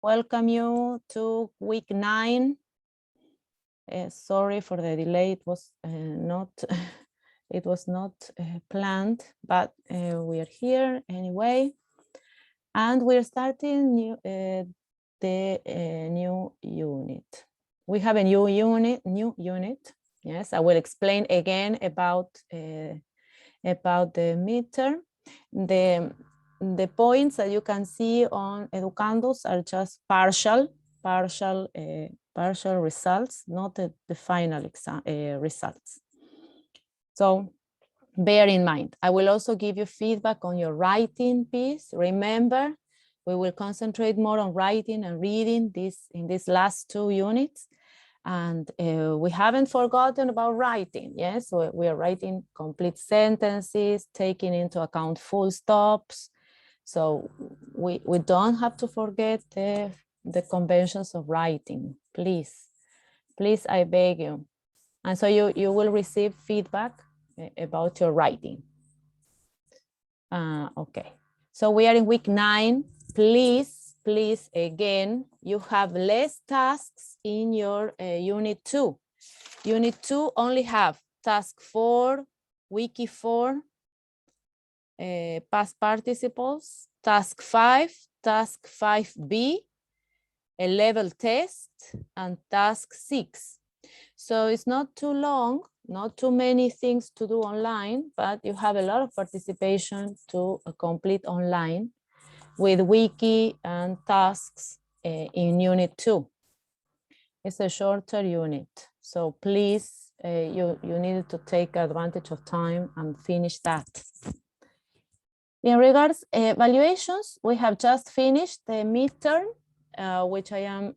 welcome you to week 9. Sorry for the delay. It was not it was not planned, but we are here anyway, and we're starting the new unit. We have a new unit. Yes, I will explain again about the midterm. The points that you can see on Educandos are just partial results, not the final exam results. So bear in mind, I will also give you feedback on your writing piece. Remember, we will concentrate more on writing and reading in these last 2 units. And we haven't forgotten about writing. Yes, we are writing complete sentences, taking into account full stops. So we don't have to forget the conventions of writing, please. Please, I beg you. And so you will receive feedback about your writing. Okay, so we are in week 9. Please, again, you have less tasks in your unit 2. Unit 2 only have task 4, wiki 4, past participles, task 5, task 5B, a level test, and task 6. So it's not too long, not too many things to do online, but you have a lot of participation to complete online with wiki and tasks in unit 2. It's a shorter unit, so please, you need to take advantage of time and finish that. In regards evaluations, we have just finished the midterm, which I am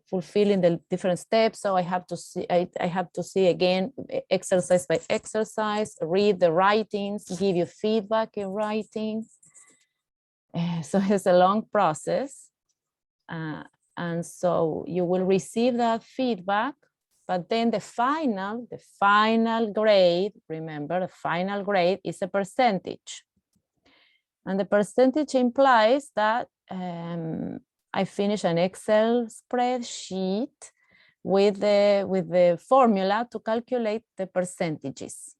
fulfilling the different steps. So I have to see, I have to see again, exercise by exercise, read the writings, give you feedback in writing. So it's a long process. And so you will receive that feedback, but then the final grade, remember, the final grade is a percentage. And the percentage implies that I finish an Excel spreadsheet with the formula to calculate the percentages.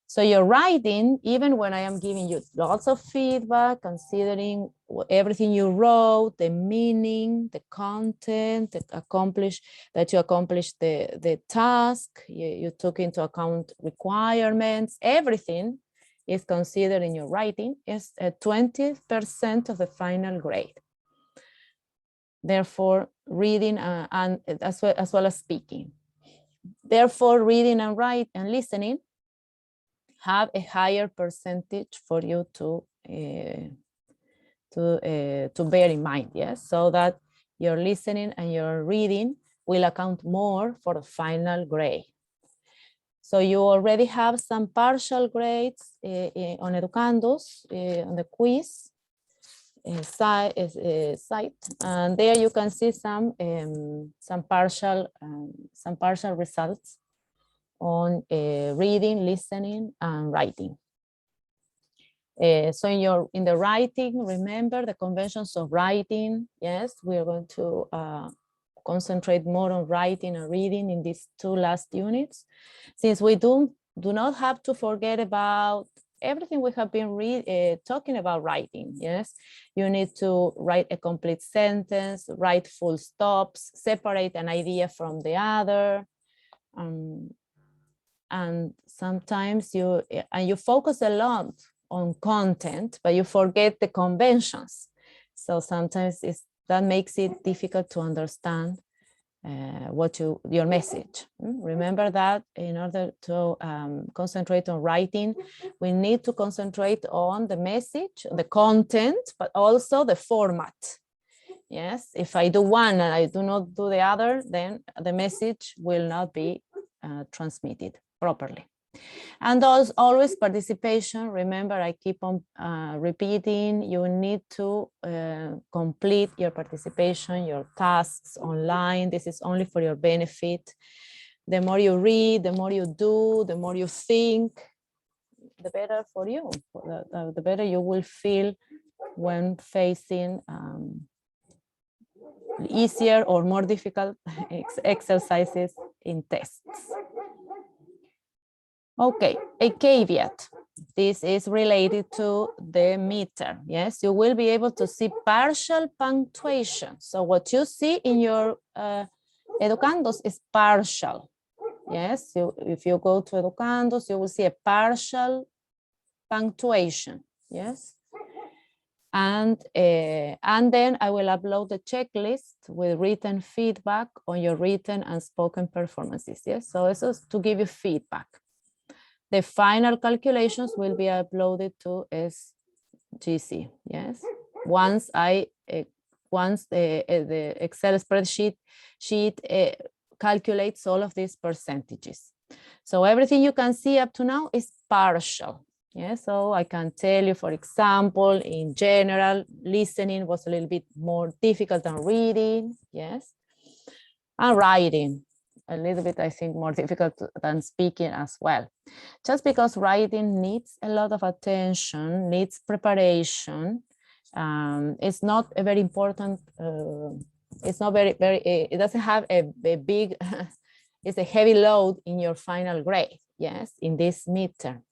So your writing, even when I am giving you lots of feedback, considering everything you wrote, the meaning, the content, that you accomplished the task, you took into account requirements, everything is considered in your writing, is 20% of the final grade. Therefore, reading and as well as speaking. Therefore, reading and writing and listening have a higher percentage for you to bear in mind, yes, so that your listening and your reading will account more for the final grade. So you already have some partial grades on Educandos on the quiz site, and there you can see some partial results on reading, listening, and writing. So in the writing, remember the conventions of writing. Yes, we are going to concentrate more on writing and reading in these 2 last units, since we do not have to forget about everything we have been talking about writing. Yes, you need to write a complete sentence, write full stops, separate an idea from the other. And sometimes you focus a lot on content, but you forget the conventions. So sometimes that makes it difficult to understand your message. Remember that in order to concentrate on writing, we need to concentrate on the message, the content, but also the format. Yes, if I do one and I do not do the other, then the message will not be transmitted properly. And always participation. Remember, I keep on repeating, you need to complete your participation, your tasks online. This is only for your benefit. The more you read, the more you do, the more you think, the better for you, the better you will feel when facing easier or more difficult exercises in tests. Okay, a caveat. This is related to the midterm. Yes, you will be able to see partial punctuation. So what you see in your educandos is partial. Yes, if you go to educandos, you will see a partial punctuation. Yes. And then I will upload the checklist with written feedback on your written and spoken performances. Yes, so this is to give you feedback. The final calculations will be uploaded to SGC. Yes, once the Excel spreadsheet calculates all of these percentages. So everything you can see up to now is partial. Yeah, so I can tell you, for example, in general, listening was a little bit more difficult than reading, yes, and writing, a little bit, I think, more difficult than speaking as well. Just because writing needs a lot of attention, needs preparation, it's not a very important, it's not very, it doesn't have a big, it's a heavy load in your final grade, yes, in this midterm.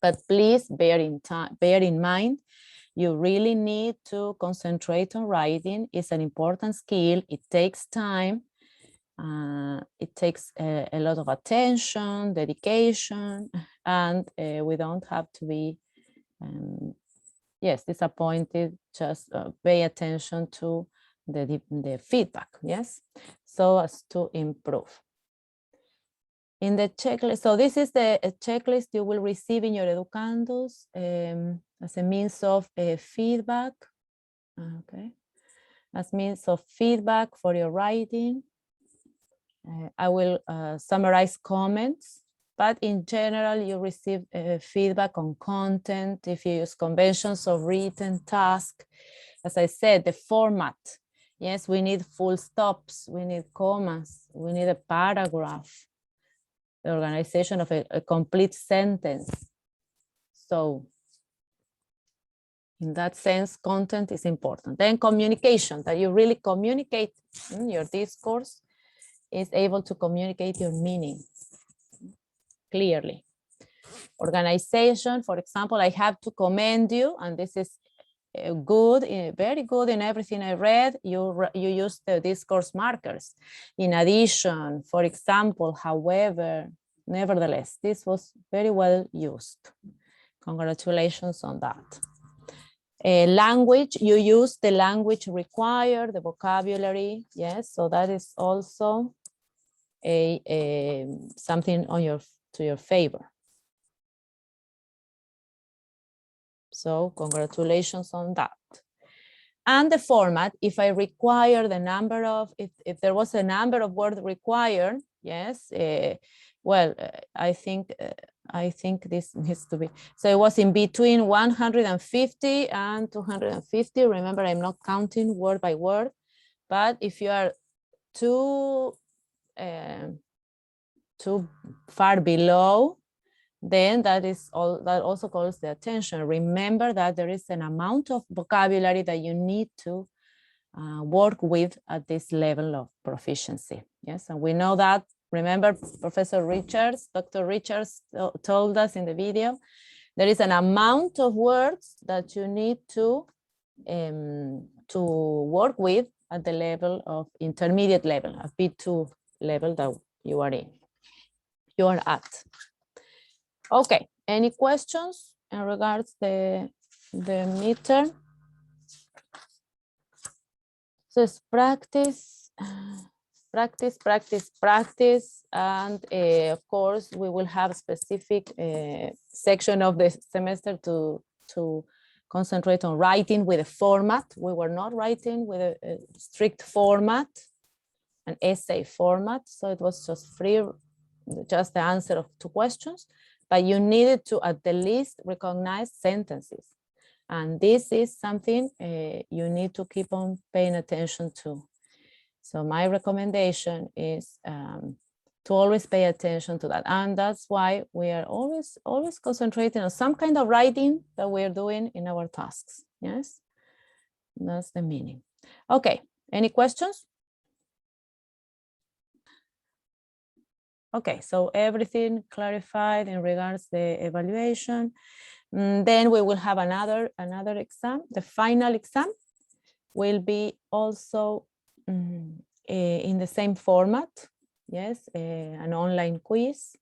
But please bear in mind, you really need to concentrate on writing. It's an important skill. It takes time. It takes a lot of attention, dedication, and we don't have to be, disappointed. Just pay attention to the feedback, yes, so as to improve. In the checklist, so this is the checklist you will receive in your educandos as a means of feedback. Okay, as means of feedback for your writing. I will summarize comments, but in general, you receive feedback on content if you use conventions of written task. As I said, the format. Yes, we need full stops, we need commas, we need a paragraph. The organization of a complete sentence. So in that sense, content is important. Then communication, that you really communicate your discourse, is able to communicate your meaning clearly. Organization, for example, I have to commend you, and this is good, very good in everything I read. You use the discourse markers. In addition, for example, however, nevertheless, this was very well used. Congratulations on that. Language, you use the language required, the vocabulary, yes, so that is also something to your favor. So congratulations on that. And the format, if I require the number of, if there was a number of words required, yes, I think this needs to be, so it was in between 150 and 250. Remember, I'm not counting word by word, but if you are too far below, then that also calls the attention. Remember that there is an amount of vocabulary that you need to work with at this level of proficiency. Yes, and we know that. Remember, Professor Richards, Dr. Richards told us in the video, there is an amount of words that you need to work with at the level of intermediate level, a B2 level that you are at. Okay, any questions in regards the midterm? So it's practice, and of course we will have a specific section of the semester to concentrate on writing with a format. We were not writing with a strict format, an essay format, so it was just free, just the answer of 2 questions, but you needed to at the least recognize sentences. And this is something you need to keep on paying attention to. So my recommendation is to always pay attention to that. And that's why we are always concentrating on some kind of writing that we're doing in our tasks. Yes, that's the meaning. Okay, Any questions? Okay, so everything clarified in regards to the evaluation. Then we will have another exam. The final exam will be also in the same format. Yes, an online quiz.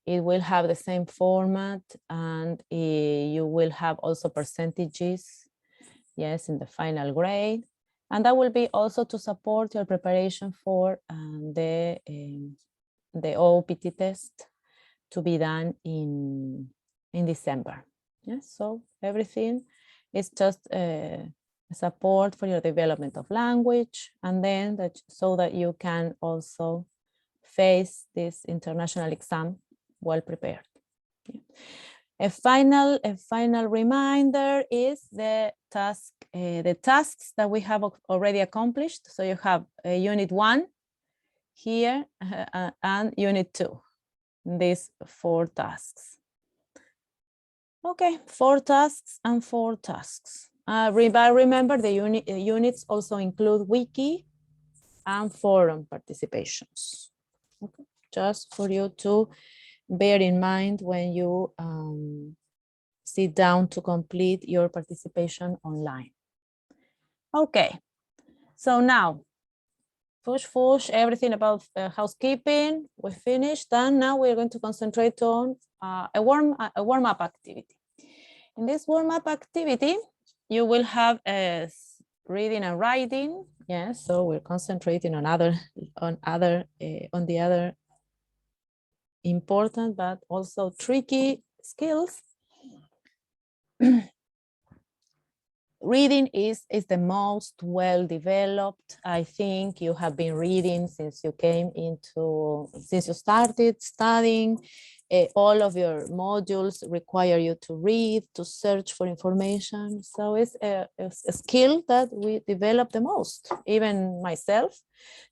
It will have the same format, and you will have also percentages, yes, in the final grade. And that will be also to support your preparation for the OPT test to be done in December. Yes, so everything is just support for your development of language, and then so that you can also face this international exam well prepared. Yeah. A final reminder is the tasks that we have already accomplished. So you have unit 1 here and unit 2, these 4 tasks. Okay, 4 tasks and 4 tasks. Remember the units also include wiki and forum participations. Okay, just for you to bear in mind when you sit down to complete your participation online. Okay, so now, push, everything about housekeeping, we finished, and now we're going to concentrate on a warm-up activity. In this warm-up activity, you will have reading and writing. Yes, so we're concentrating on the other important but also tricky skills. Reading is the most well developed. I think you have been reading since you started studying. All of your modules require you to read, to search for information. So it's a skill that we develop the most. Even myself,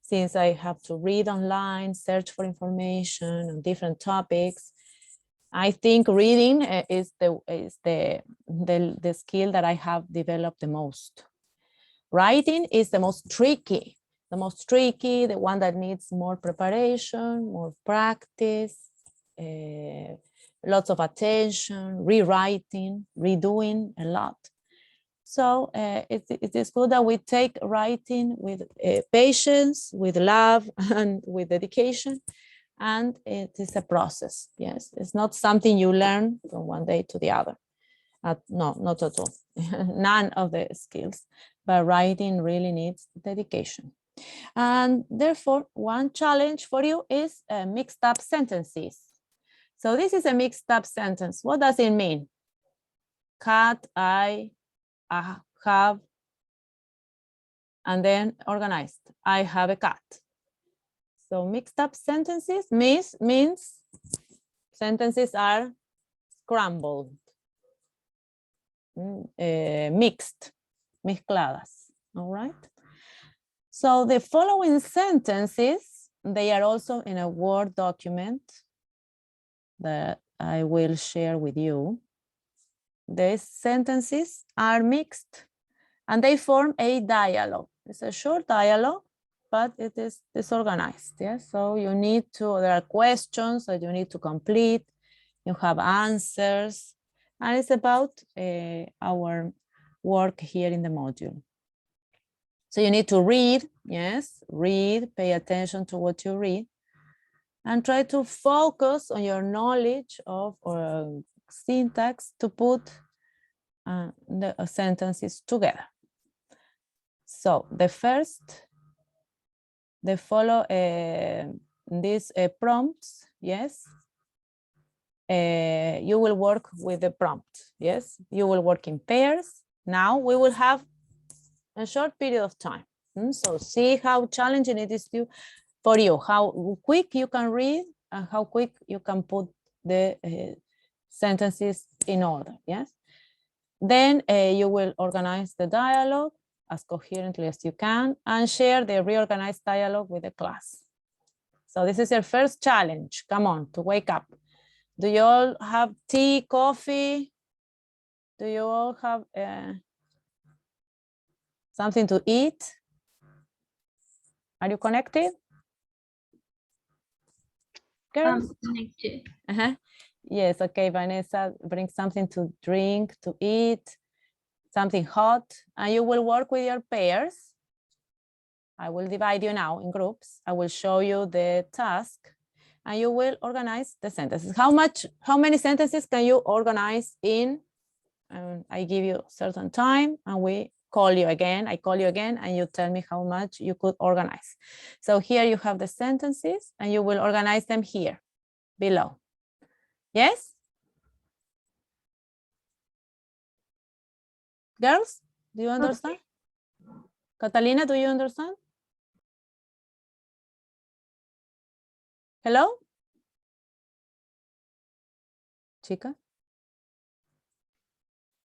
since I have to read online, search for information on different topics, I think reading is the skill that I have developed the most. Writing is the most tricky, the one that needs more preparation, more practice, lots of attention, rewriting, redoing a lot. So it is good that we take writing with patience, with love, and with dedication. And it is a process. Yes, it's not something you learn from one day to the other. No, not at all. None of the skills, but writing really needs dedication. And therefore, one challenge for you is mixed up sentences. So this is a mixed up sentence. What does it mean? Cat, I have, and then organized. I have a cat. So mixed up sentences means sentences are scrambled, mixed, mezcladas, all right? So the following sentences, they are also in a Word document that I will share with you. These sentences are mixed and they form a dialogue. It's a short dialogue, but it is disorganized. Yeah? So you need to, there are questions that you need to complete. You have answers, and it's about our work here in the module. So you need to read, yes, read, pay attention to what you read, and try to focus on your knowledge of syntax to put the sentences together. So the first, they follow these prompts, yes. You will work with the prompt, yes. You will work in pairs. Now we will have a short period of time. So see how challenging it is for you, how quick you can read and how quick you can put the sentences in order, yes. Then you will organize the dialogue as coherently as you can and share the reorganized dialogue with the class. So this is your first challenge. Come on, to wake up. Do you all have tea, coffee? Do you all have Something to eat? Are you connected? Girls? Connected. Yes, okay, Vanessa, bring something to drink, to eat, something hot, and you will work with your pairs. I will divide you now in groups. I will show you the task, and you will organize the sentences. How many sentences can you organize in? I give you certain time, and we call you again. I call you again, and you tell me how much you could organize. So here you have the sentences, and you will organize them here below. Yes? Girls, do you understand? Okay. Catalina, do you understand? Hello? Chica?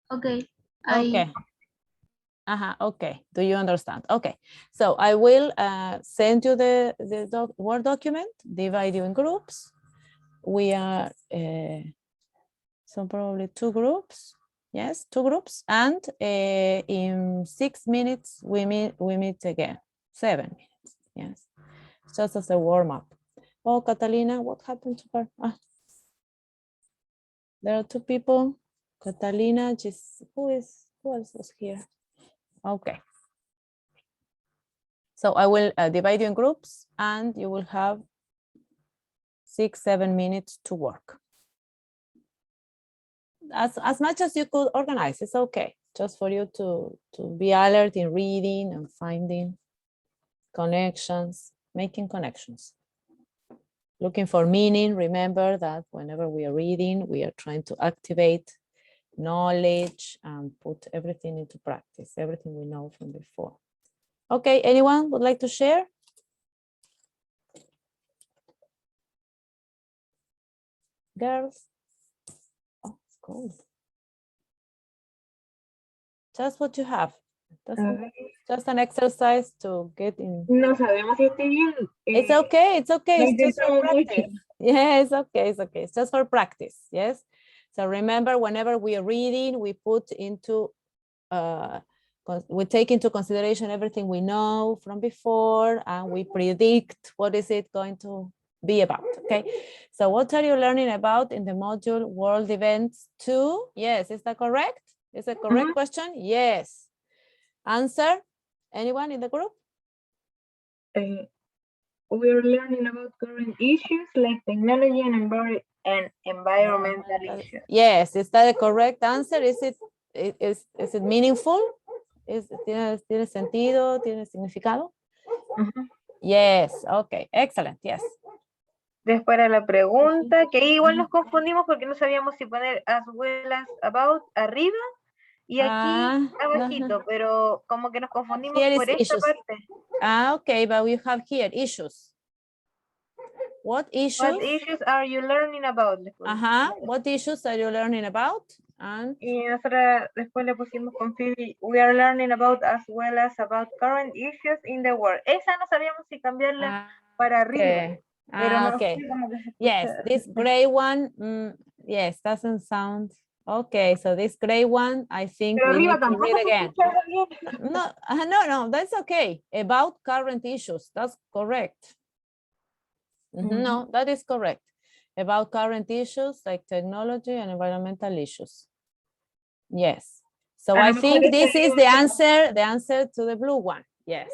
Okay. Okay. Okay. Do you understand? Okay. So I will send you the Word document, divide you in groups. We are, so probably 2 groups. Yes, 2 groups. And in 6 minutes, we meet again. 7 minutes. Yes. Just as a warm up. Oh, Catalina, what happened to her? There are 2 people. Catalina, who else was here? Okay. So I will divide you in groups, and you will have 6-7 minutes to work. As much as you could organize, it's okay. Just for you to be alert in reading and finding connections, making connections. Looking for meaning. Remember that whenever we are reading, we are trying to activate knowledge and put everything into practice, everything we know from before. Okay, anyone would like to share? Girls? Oh, it's cold. Just what you have. Just an exercise to get in. No sabemos si estoy bien. It's okay, it's okay. It's just for Mucho. practice. Yeah, it's okay, it's okay. It's just for practice, yes? So remember, whenever we are reading, we put into, we take into consideration everything we know from before, and we predict what is it going to be about, okay? So what are you learning about in the module World Events 2? Yes, is that correct? Is that a correct question? Yes. Answer? Anyone in the group? We're learning about current issues like technology and environmental issues. Yes, is that a correct answer? Is it meaningful? ¿Tiene sentido? ¿Tiene significado? Yes, okay, excellent, yes. Después era la pregunta, que ahí igual nos confundimos porque no sabíamos si poner as well as about arriba y aquí abajito, pero como que nos confundimos por esta parte. Okay, but we have here issues. What issues? What issues are you learning about? What issues are you learning about? Y nosotros después le pusimos con Phoebe, we are learning about as well as about current issues in the world. Esa no sabíamos si cambiarla para arriba. Pero no okay. sé cómo que se Yes, this gray one, yes, doesn't sound okay. So this gray one, I think we need to read again. No, that's okay. About current issues, that's correct. No, that is correct. About current issues like technology and environmental issues. Yes. So I think this is the answer to the blue one. Yes.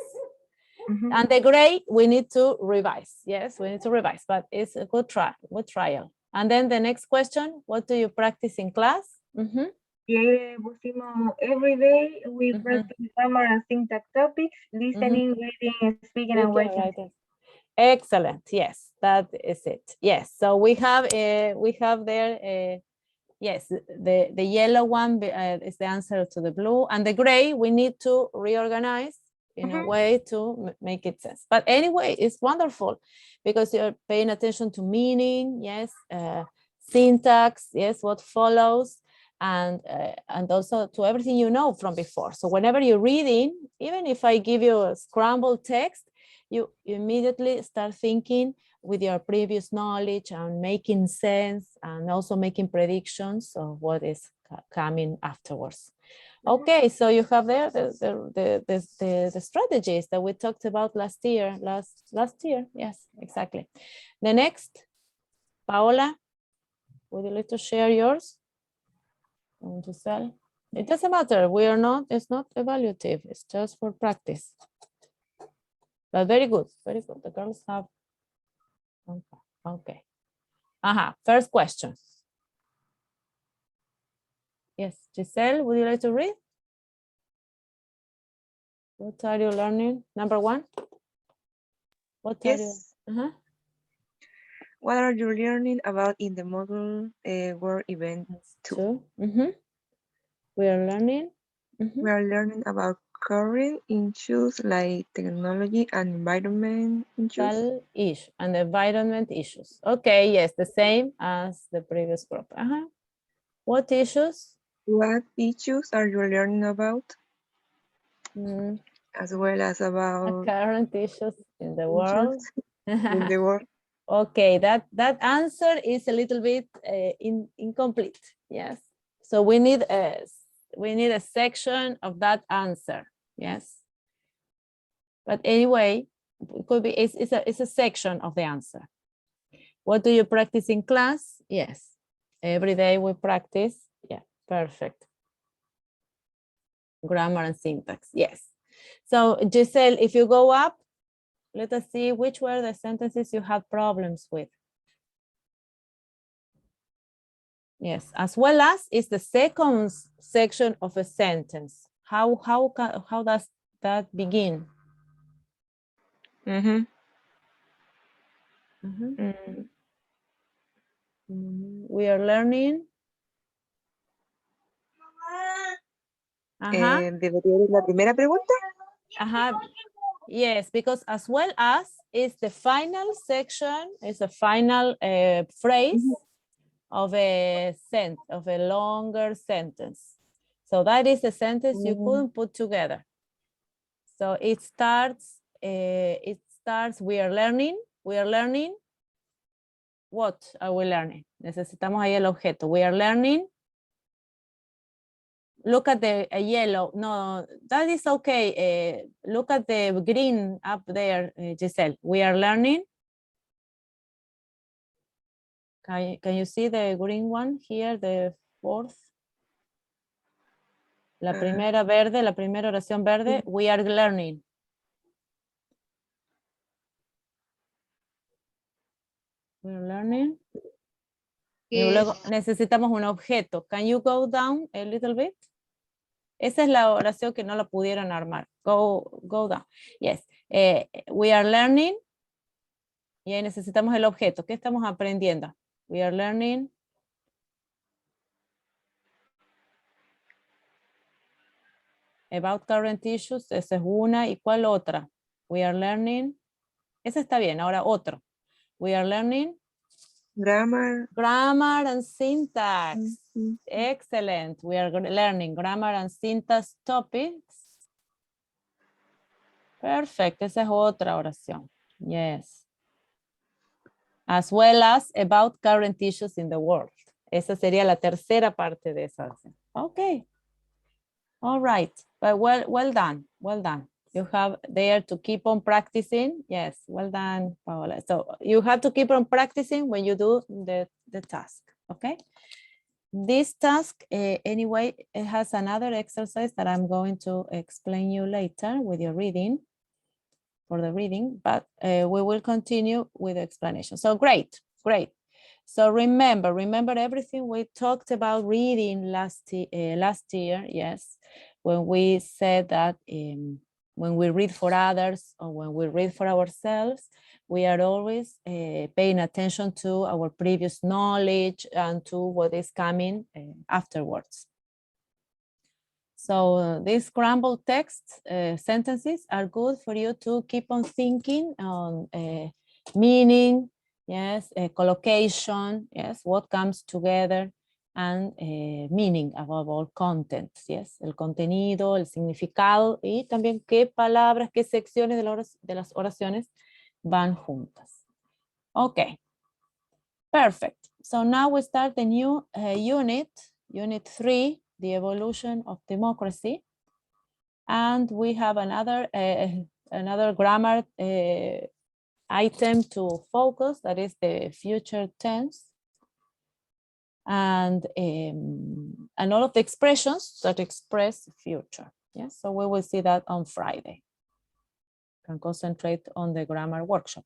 And the gray, we need to revise. Yes, we need to revise, but it's a good trial. And then the next question, what do you practice in class? Every day we practice grammar and syntax topics, listening, reading, speaking, and writing. Excellent. Yes, that is it. Yes. So we have there. Yes, the yellow one is the answer to the blue, and the gray we need to reorganize in a way to make it sense. But anyway, it's wonderful because you're paying attention to meaning, yes, syntax, yes, what follows, and also to everything you know from before. So whenever you're reading, even if I give you a scrambled text, you immediately start thinking with your previous knowledge and making sense and also making predictions of what is coming afterwards. Okay, so you have there the strategies that we talked about last year. Last year, yes, exactly. The next, Paola, would you like to share yours? Giselle? It doesn't matter. We are not. It's not evaluative. It's just for practice. But very good. Very good. The girls have. Okay. Okay. First question. Yes, Giselle, would you like to read? What are you learning? Number one? What are Yes. you? What are you learning about in the model world event That's 2? two. We are learning. We are learning about current issues like technology and environment issues. And environment issues. Okay, yes, the same as the previous group. What issues? What issues are you learning about? Mm, As well as about current issues in the issues world. in the world. Okay, that answer is a little bit incomplete. Yes, so we need a section of that answer. Yes, but anyway, it could be it's a section of the answer. What do you practice in class? Yes, every day we practice. Yeah, perfect. Grammar and syntax. Yes. So Giselle, if you go up, let us see which were the sentences you had problems with. Yes, as well as is the second section of a sentence. How does that begin? Mm-hmm. We are learning. ¿Debería ir la primera pregunta? Yes, because as well as is the final section, is a final phrase of a longer sentence. So that is a sentence you couldn't put together. So it starts, we are learning. What are we learning? Necesitamos ahí el objeto. We are learning. Look at the yellow. No, that is okay. Look at the green up there, Giselle. We are learning. Can you see the green one here, the fourth? La primera verde, la primera oración verde. We are learning. We are learning. Y luego necesitamos un objeto. Can you go down a little bit? Esa es la oración que no la pudieron armar. Go down. Yes. We are learning. Y ahí necesitamos el objeto. ¿Qué estamos aprendiendo? We are learning. About current issues. Esa es una. ¿Y cuál otra? We are learning. Esa está bien. Ahora otro. We are learning. Grammar and syntax. Excellent. We are learning grammar and syntax topics. Perfect. Esa es otra oración. Yes. As well as about current issues in the world. Esa sería la tercera parte de esa oración. Okay. All right. But well done. Well done. You have there to keep on practicing. Yes. Well done, Paola. So you have to keep on practicing when you do the task. Okay. This task, anyway, it has another exercise that I'm going to explain you later with your reading, for the reading, but we will continue with the explanation. So great. So remember everything we talked about reading last year, yes, when we said that when we read for others or when we read for ourselves, we are always paying attention to our previous knowledge and to what is coming afterwards. So these scrambled text sentences are good for you to keep on thinking on meaning, yes, collocation, yes, what comes together, and meaning, above all, content, yes, el contenido, el significado, y también qué palabras, qué secciones de las oraciones van juntas. Okay, perfect. So now we start the new unit 3, the evolution of democracy. And we have another grammar item to focus, that is the future tense. And all of the expressions that express future. Yes, so we will see that on Friday. Can concentrate on the grammar workshop.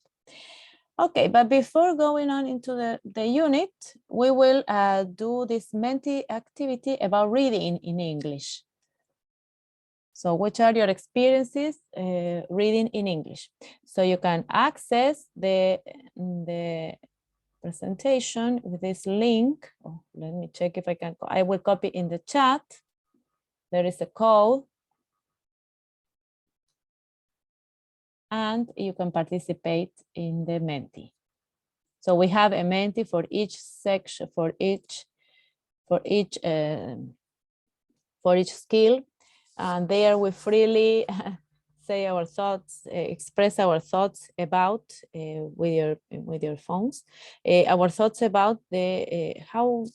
Okay, but before going on into the unit, we will do this Menti activity about reading in English. So what are your experiences reading in English? So you can access the presentation with this link. Oh, let me check if I can. I will copy in the chat. There is a code. And you can participate in the Menti. So we have a Menti for each section, for each skill, and there we freely say our thoughts, express our thoughts about with your phones, our thoughts about the how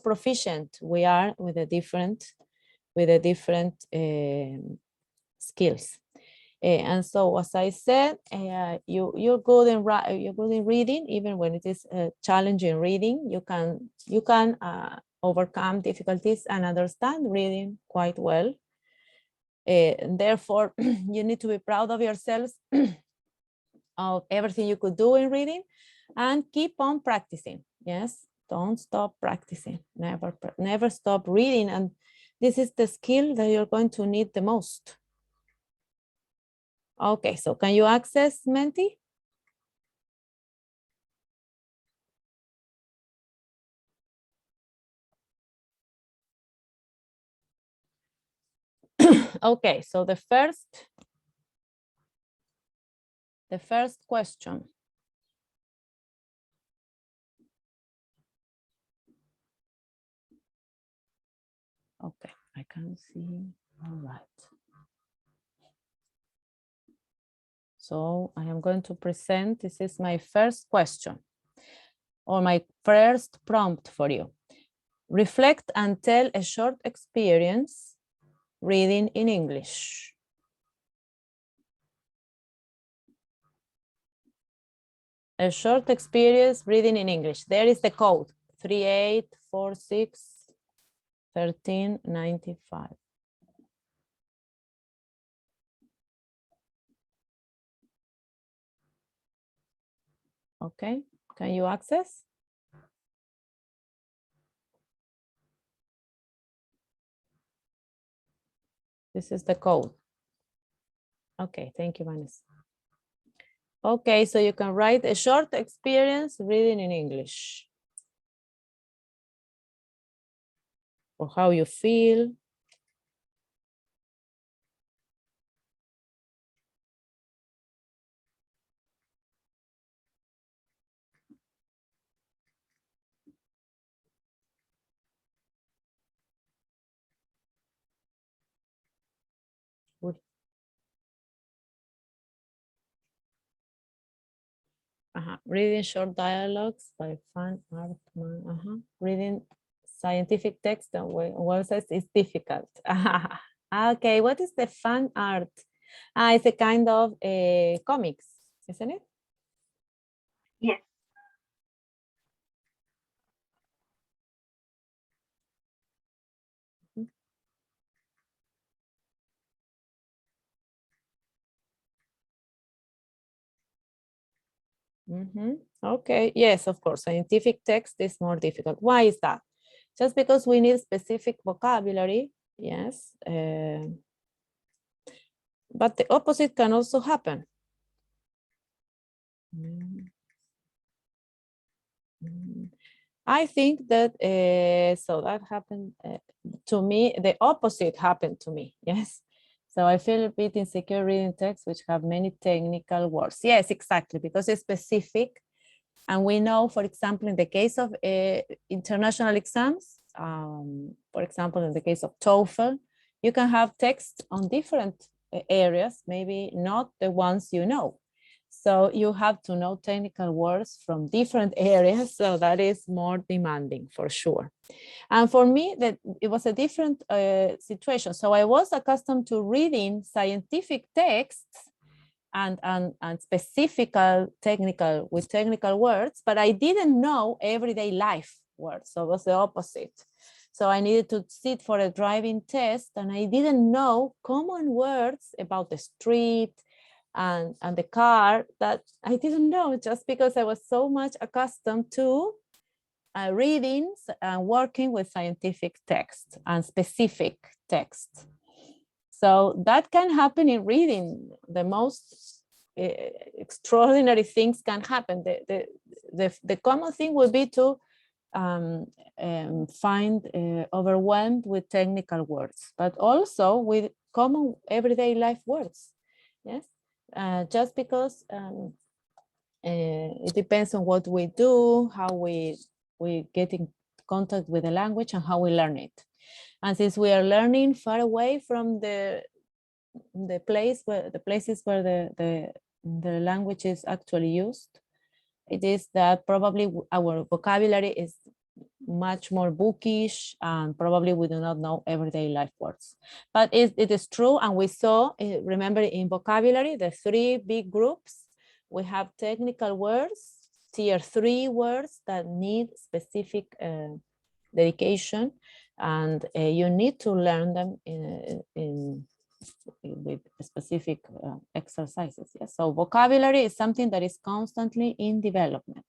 proficient we are with the different skills. And so, as I said, you're good in reading, even when it is challenging reading. You can overcome difficulties and understand reading quite well. Therefore, you need to be proud of yourselves, of everything you could do in reading, and keep on practicing. Yes, don't stop practicing. Never stop reading. And this is the skill that you're going to need the most. Okay, so can you access Menti? Okay, so the first question. Okay, I can see. All right. So I am going to present, this is my first question, or my first prompt for you. Reflect and tell a short experience reading in English. A short experience reading in English. There is the code, 38461395. Okay, can you access? This is the code. Okay, thank you, Vanessa. Okay, so you can write a short experience reading in English. Or how you feel. Reading short dialogues by fan art. Reading scientific text on websites is difficult. Okay, what is the fan art? It's a kind of comics, isn't it? Yes. Okay, yes, of course, scientific text is more difficult. Why is that? Just because we need specific vocabulary, yes. But the opposite can also happen. I think that, so that happened to me, the opposite happened to me, yes. So I feel a bit insecure reading texts which have many technical words. Yes, exactly, because it's specific. And we know, for example, in the case of international exams, for example, in the case of TOEFL, you can have text on different areas, maybe not the ones you know. So you have to know technical words from different areas. So that is more demanding for sure. And for me, that it was a different situation. So I was accustomed to reading scientific texts and specific technical words, but I didn't know everyday life words. So it was the opposite. So I needed to sit for a driving test, and I didn't know common words about the street and the car that I didn't know, just because I was so much accustomed to readings and working with scientific text and specific text. So that can happen in reading. The most extraordinary things can happen. The common thing would be to find overwhelmed with technical words, but also with common everyday life words. Yes, just because it depends on what we do, how we get in contact with the language, and how we learn it. And since we are learning far away from the places where the language is actually used, it is that probably our vocabulary is much more bookish, and probably we do not know everyday life words. But it is true, and we saw, remember, in vocabulary, the three big groups. We have technical words, tier 3 words that need specific dedication, and you need to learn them with specific exercises. Yes? So vocabulary is something that is constantly in development.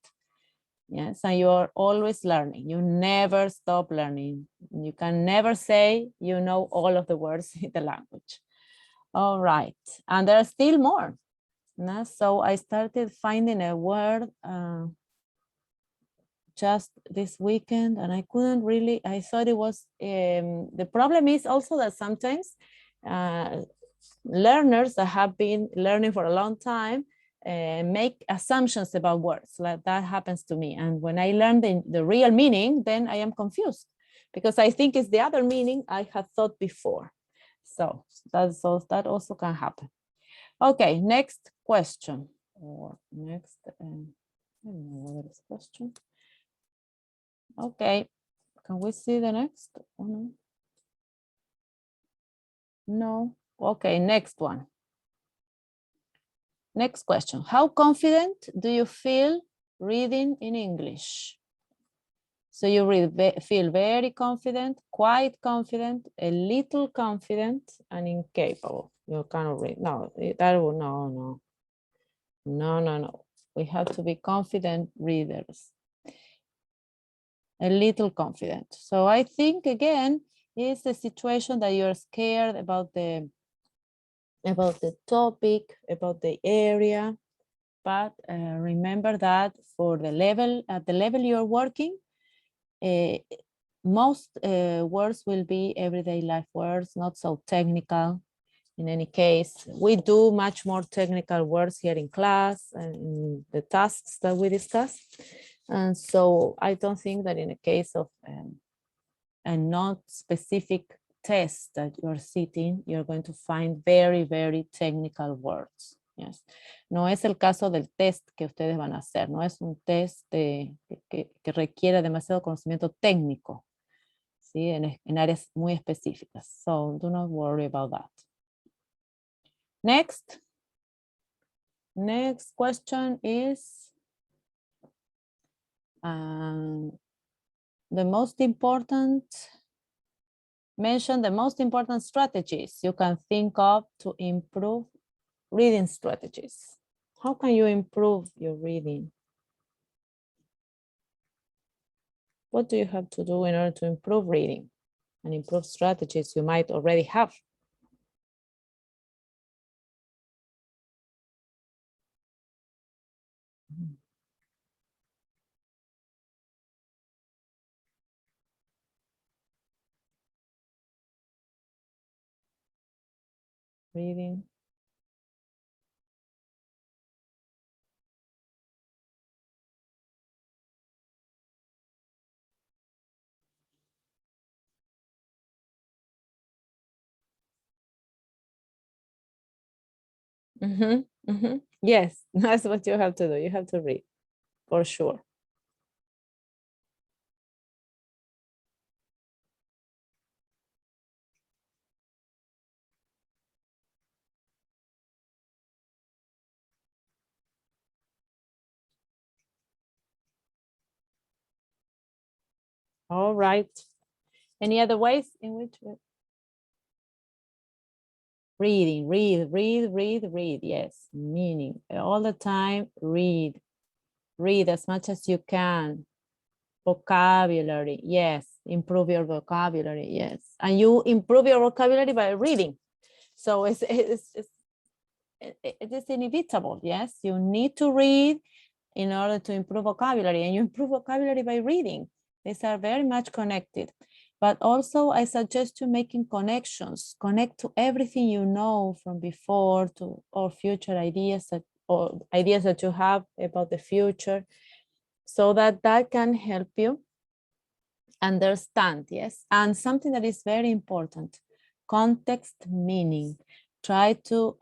Yes, and you are always learning. You never stop learning. You can never say you know all of the words in the language. All right, and there are still more. So I started finding a word just this weekend, and I couldn't really, I thought it was, the problem is also that sometimes learners that have been learning for a long time make assumptions about words. Like that happens to me. And when I learn the real meaning, then I am confused, because I think it's the other meaning I had thought before. So that also can happen. Okay, next question. Or next, I don't know what is question. Okay, can we see the next? Oh, no. Okay, next one. Next question. How confident do you feel reading in English? So you feel very confident, quite confident, a little confident, and incapable. You cannot read. No, that will, no. We have to be confident readers. A little confident. So I think, again, it's the situation that you're scared about the topic, about the area. But remember that for the level, at the level you're working, most words will be everyday life words, not so technical. In any case, we do much more technical words here in class and in the tasks that we discussed. And so I don't think that in a case of a not specific test that you're sitting, you're going to find very, very technical words. Yes. No es el caso del test que ustedes van a hacer, no es un test que requiera demasiado conocimiento técnico, ¿sí? En áreas muy específicas. So do not worry about that. Next question is mention the most important strategies you can think of to improve reading strategies. How can you improve your reading? What do you have to do in order to improve reading and improve strategies you might already have? Reading. Yes, that's what you have to do. You have to read, for sure. All right. Any other ways in which reading, read. Yes, meaning all the time, read as much as you can. Vocabulary, yes, improve your vocabulary, yes. And you improve your vocabulary by reading. So it is inevitable, yes. You need to read in order to improve vocabulary, and you improve vocabulary by reading. These are very much connected. But also I suggest you making connections, connect to everything you know from before to or future ideas or ideas that you have about the future, so that can help you understand, yes. And something that is very important, context meaning. Try to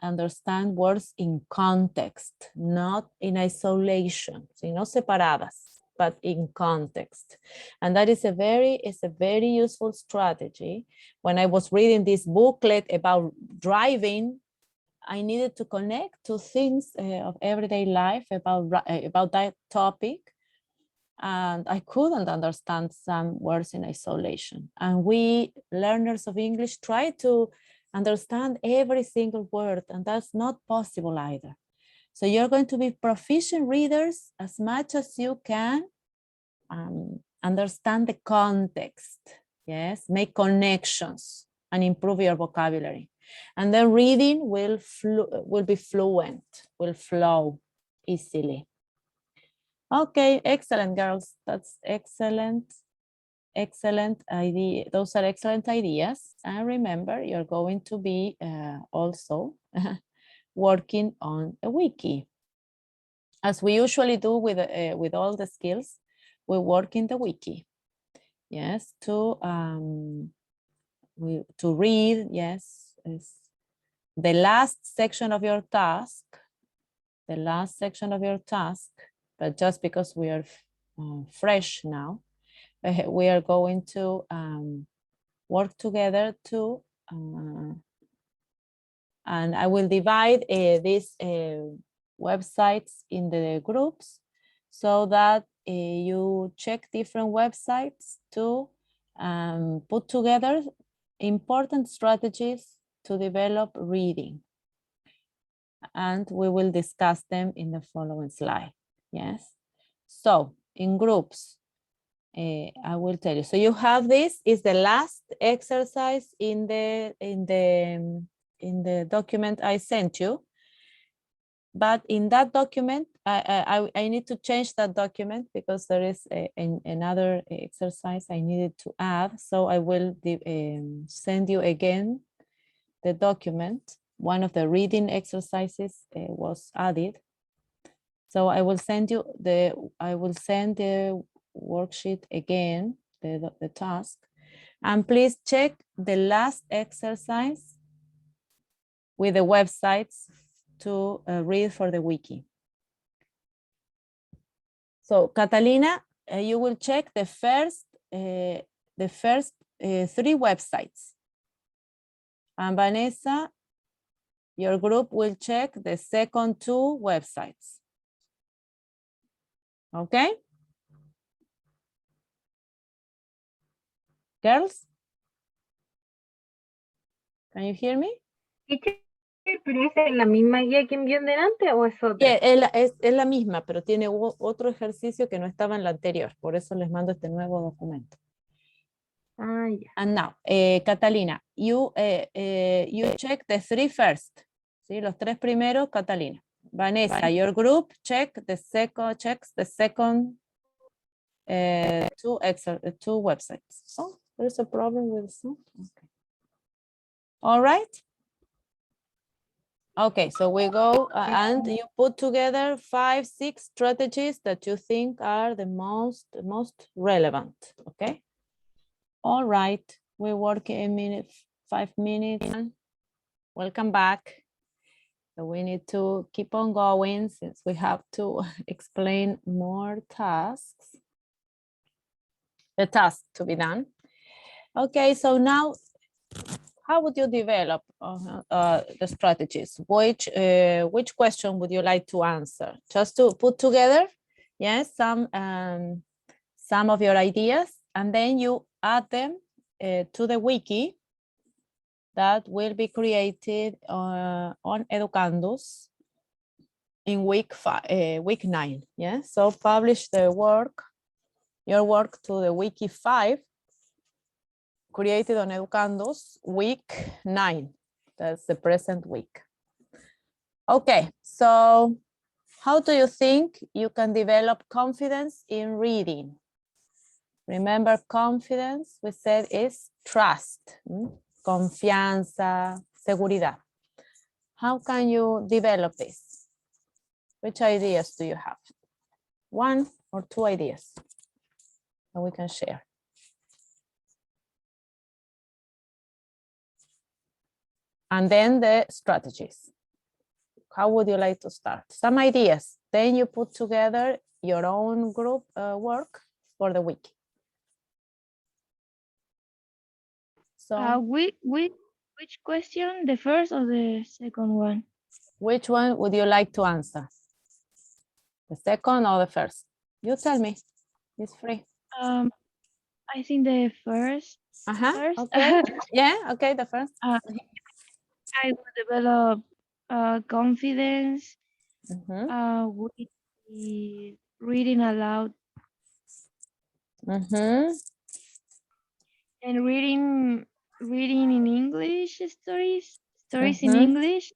understand words in context, not in isolation, no separadas, but in context. And that is a very useful strategy. When I was reading this booklet about driving, I needed to connect to things of everyday life about that topic. And I couldn't understand some words in isolation. And we learners of English try to understand every single word, and that's not possible either. So you're going to be proficient readers as much as you can understand the context, yes, make connections and improve your vocabulary. And then reading will be fluent, will flow easily. Okay, excellent, girls. That's excellent. Excellent idea. Those are excellent ideas. And remember, you're going to be also working on a wiki. As we usually do with all the skills, we work in the wiki. Yes, to read. Yes, is the last section of your task. The last section of your task. But just because we are fresh now, we are going to work together to, and I will divide these websites in the groups so that you check different websites to put together important strategies to develop reading. And we will discuss them in the following slide. Yes. So in groups, I will tell you. So you have this is the last exercise in the document I sent you. But in that document, I need to change that document because there is another exercise I needed to add. So I will send you again the document. One of the reading exercises was added. So I will send you the worksheet again, the task. And please check the last exercise with the websites to read for the wiki. So Catalina, you will check the first 3 websites. And Vanessa, your group will check the second 2 websites. Okay? Girls? Can you hear me? ¿Pero es la misma guía que envió delante o es otra? Yeah, es la misma, pero tiene otro ejercicio que no estaba en la anterior. Por eso les mando este nuevo documento. Ah, ya. And now, Catalina, you check the 3 first. ¿Sí? Los 3 primeros, Catalina. Vanessa, vale. Your group checks the second 2 websites. Oh, there's a problem with some. Okay. All right. Okay, so we go and you put together 5, 6 strategies that you think are the most relevant. Okay. All right, we work a minute, 5 minutes. Welcome back. So we need to keep on going since we have to explain more tasks. The task to be done. Okay, so now how would you develop the strategies? Which question would you like to answer? Just to put together, yes, some of your ideas, and then you add them to the wiki that will be created on Educandus in week 9. Yeah, so publish the work, your work to the wiki 5, created on Educandus week 9. That's the present week. Okay, so how do you think you can develop confidence in reading? Remember, confidence, we said, is trust, confianza, seguridad. How can you develop this? Which ideas do you have? 1 or 2 ideas that we can share. And then the strategies. How would you like to start? Some ideas. Then you put together your own group work for the week. So which question, the first or the second one? Which one would you like to answer? The second or the first? You tell me. It's free. I think the first. First. Okay. Yeah, okay, the first. I will develop confidence with the reading aloud and reading in English stories in English.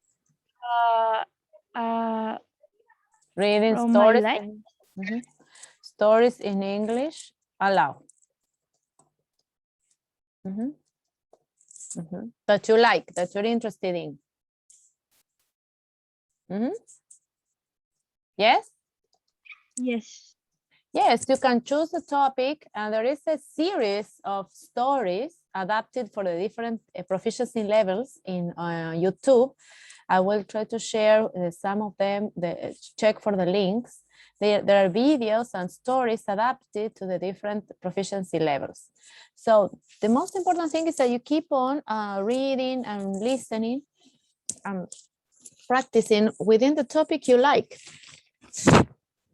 Reading from stories my life. Stories in English aloud. That you like, that you're interested in. Yes? Yes. Yes, you can choose a topic, and there is a series of stories adapted for the different proficiency levels in YouTube. I will try to share some of them, check for the links. There are videos and stories adapted to the different proficiency levels. So the most important thing is that you keep on reading and listening and practicing within the topic you like.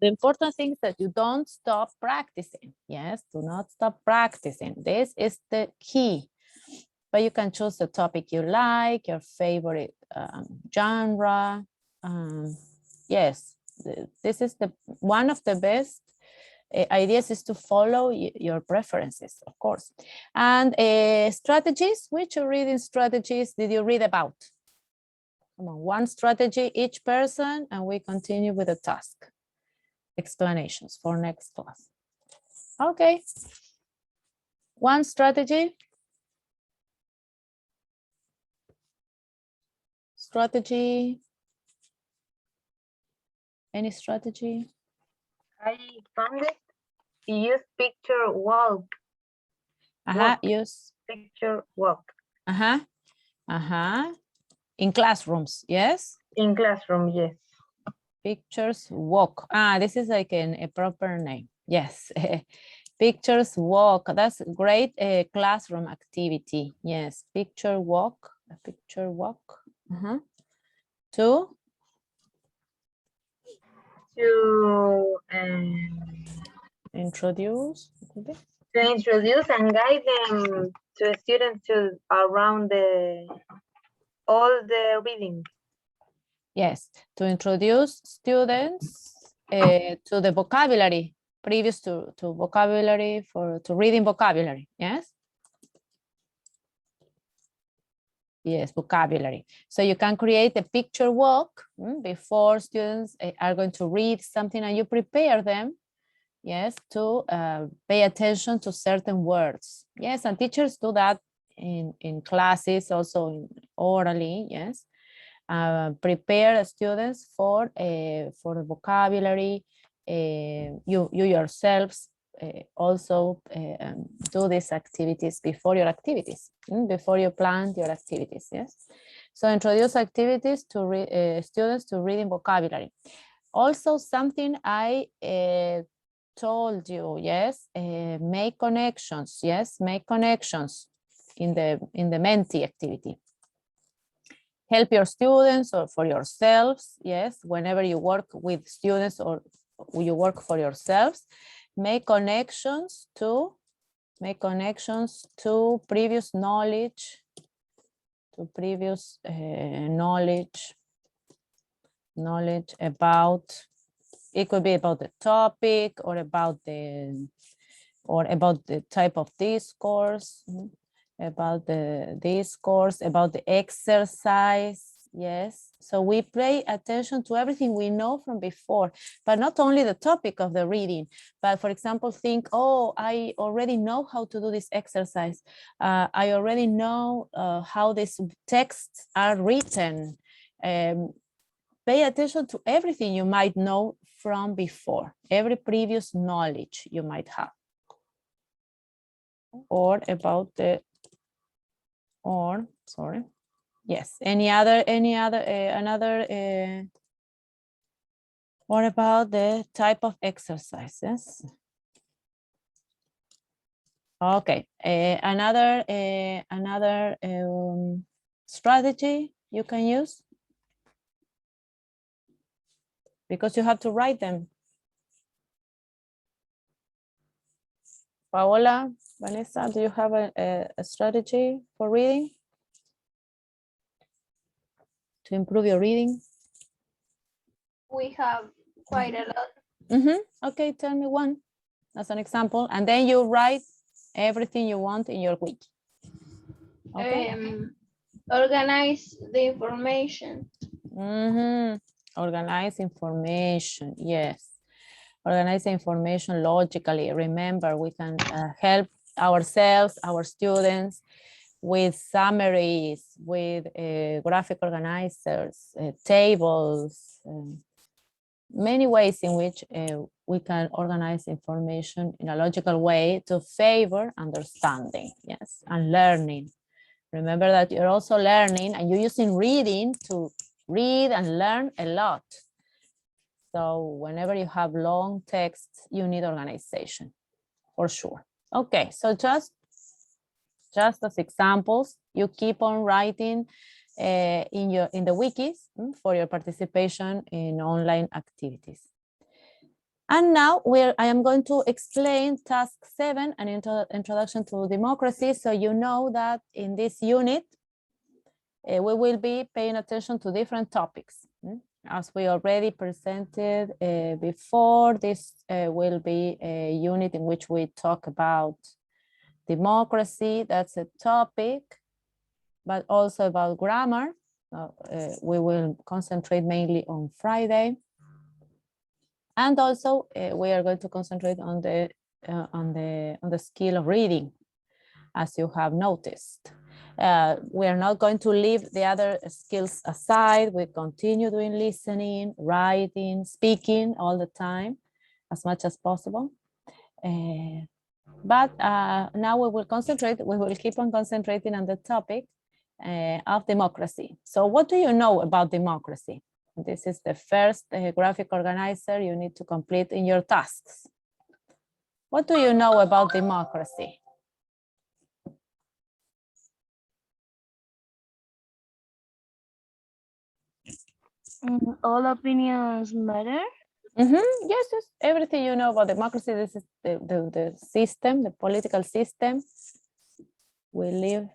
The important thing is that you don't stop practicing. Yes, do not stop practicing. This is the key. But you can choose the topic you like, your favorite genre. Yes, this is one of the best ideas is to follow your preferences, of course. And strategies, which reading strategies did you read about? Come on, one strategy each person, and we continue with the task explanations for next class. Okay. One strategy. Strategy. Any strategy? I found it. Use picture walk. Use picture walk. In classrooms, yes? In classroom, yes. Pictures walk. This is like a proper name. Yes. Pictures walk. That's great classroom activity. Yes. Picture walk. A picture walk. To introduce. To introduce and guide them to students to around all the reading. Yes, to introduce students to the vocabulary, previous to vocabulary, to reading vocabulary, yes? Yes, vocabulary. So you can create a picture walk before students are going to read something, and you prepare them, yes, to pay attention to certain words. Yes, and teachers do that in classes, also orally, yes. Prepare students for the vocabulary. You yourselves also do these activities before your activities, before you plan your activities, yes? So introduce activities to students to reading vocabulary. Also something I told you, yes, make connections, yes, make connections in the Menti activity. Help your students or for yourselves, yes, whenever you work with students or you work for yourselves, make connections to previous knowledge, knowledge about, it could be about the topic or about the type of discourse, about the discourse, about the exercise, yes. So we pay attention to everything we know from before, but not only the topic of the reading, but for example, think, oh, I already know how to do this exercise. I already know how these texts are written. Pay attention to everything you might know from before, every previous knowledge you might have. Or about the, or sorry, yes, or about the type of exercises. Okay, another strategy you can use, because you have to write them. Paola, Vanessa, do you have a strategy for reading? To improve your reading? We have quite a lot. Okay, tell me one as an example, and then you write everything you want in your wiki. Okay. Organize the information. Organize information, yes. Organize information logically. Remember, we can help ourselves, our students, with summaries, with graphic organizers, tables, many ways in which we can organize information in a logical way to favor understanding, yes, and learning. Remember that you're also learning and you're using reading to read and learn a lot. So whenever you have long texts, you need organization, for sure. Okay, so just as examples, you keep on writing in the wikis for your participation in online activities. And now I am going to explain task 7, an introduction to democracy. So you know that in this unit, we will be paying attention to different topics. As we already presented before, this will be a unit in which we talk about democracy, that's a topic, but also about grammar. We will concentrate mainly on Friday. And also we are going to concentrate on the skill of reading, as you have noticed. We are not going to leave the other skills aside. We continue doing listening, writing, speaking all the time, as much as possible. But now we will keep on concentrating on the topic of democracy. So what do you know about democracy? This is the first graphic organizer you need to complete in your tasks. What do you know about democracy? All opinions matter. Yes, everything you know about democracy. This is the system, the political system we live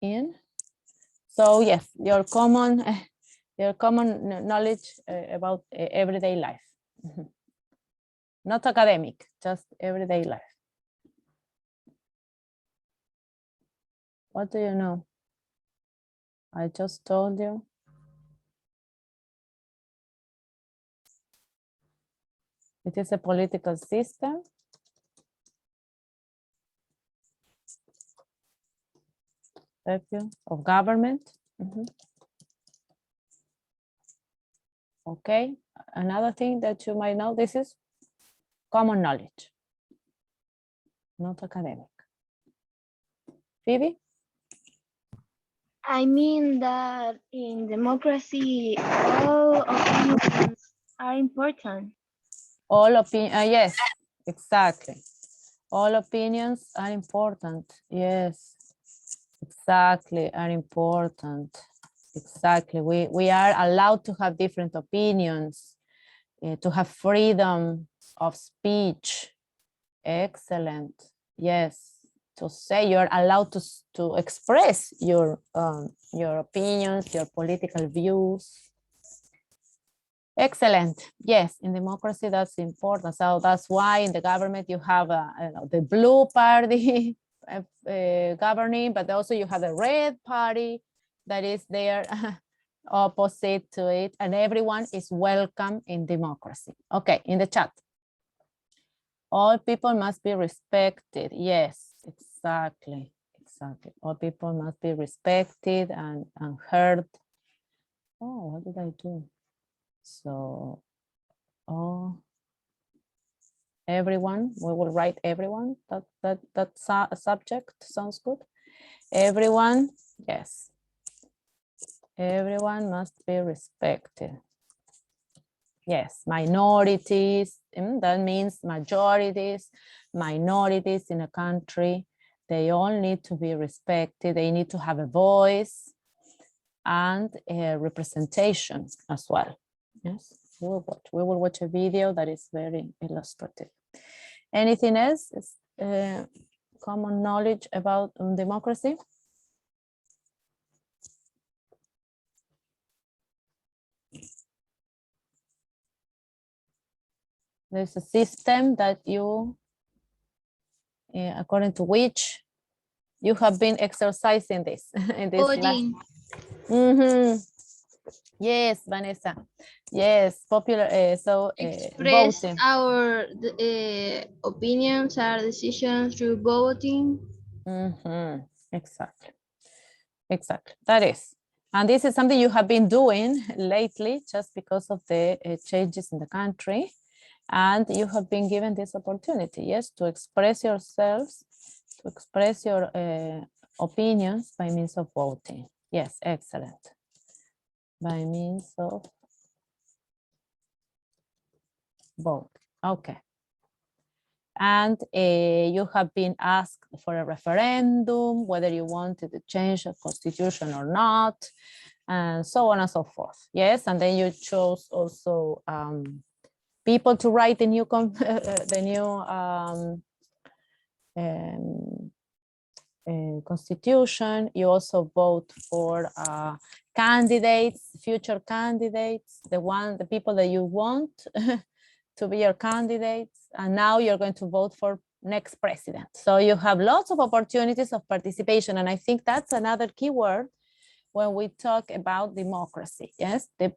in. So yes, your common knowledge about everyday life. Not academic, just everyday life. What do you know? I just told you. It is a political system. Of government. Okay, another thing that you might know, this is common knowledge, not academic. Phoebe? I mean that in democracy, all opinions are important. All opinions, yes, exactly. All opinions are important. Yes, exactly, are important. Exactly. We are allowed to have different opinions, to have freedom of speech. Excellent. Yes. To say you're allowed to express your opinions, your political views. Excellent. Yes, in democracy, that's important. So that's why in the government you have the blue party governing, but also you have the red party that is there opposite to it, and everyone is welcome in democracy. Okay, in the chat. All people must be respected. Yes, exactly. Exactly. All people must be respected and heard. Oh, what did I do? So, oh, everyone, we will write everyone. That subject sounds good. Everyone, yes. Everyone must be respected. Yes, minorities, that means majorities, minorities in a country, they all need to be respected. They need to have a voice and a representation as well. Yes, we will watch a video that is very illustrative. Anything else? Common knowledge about democracy? There's a system that you, according to which you have been exercising this in this Voting. Yes, Vanessa. Yes, popular. Express Voting. our opinions, our decisions through voting. Exactly. Exactly. That is. And this is something you have been doing lately just because of the changes in the country. And you have been given this opportunity, yes, to express yourselves, to express your opinions by means of voting. Yes, excellent. By means of vote. Okay. And you have been asked for a referendum, whether you wanted to change the constitution or not, and so on and so forth. Yes, and then you chose also people to write the new constitution. You also vote for candidates, future candidates, the people that you want to be your candidates, and now you're going to vote for next president. So you have lots of opportunities of participation, and I think that's another key word when we talk about democracy. Yes, the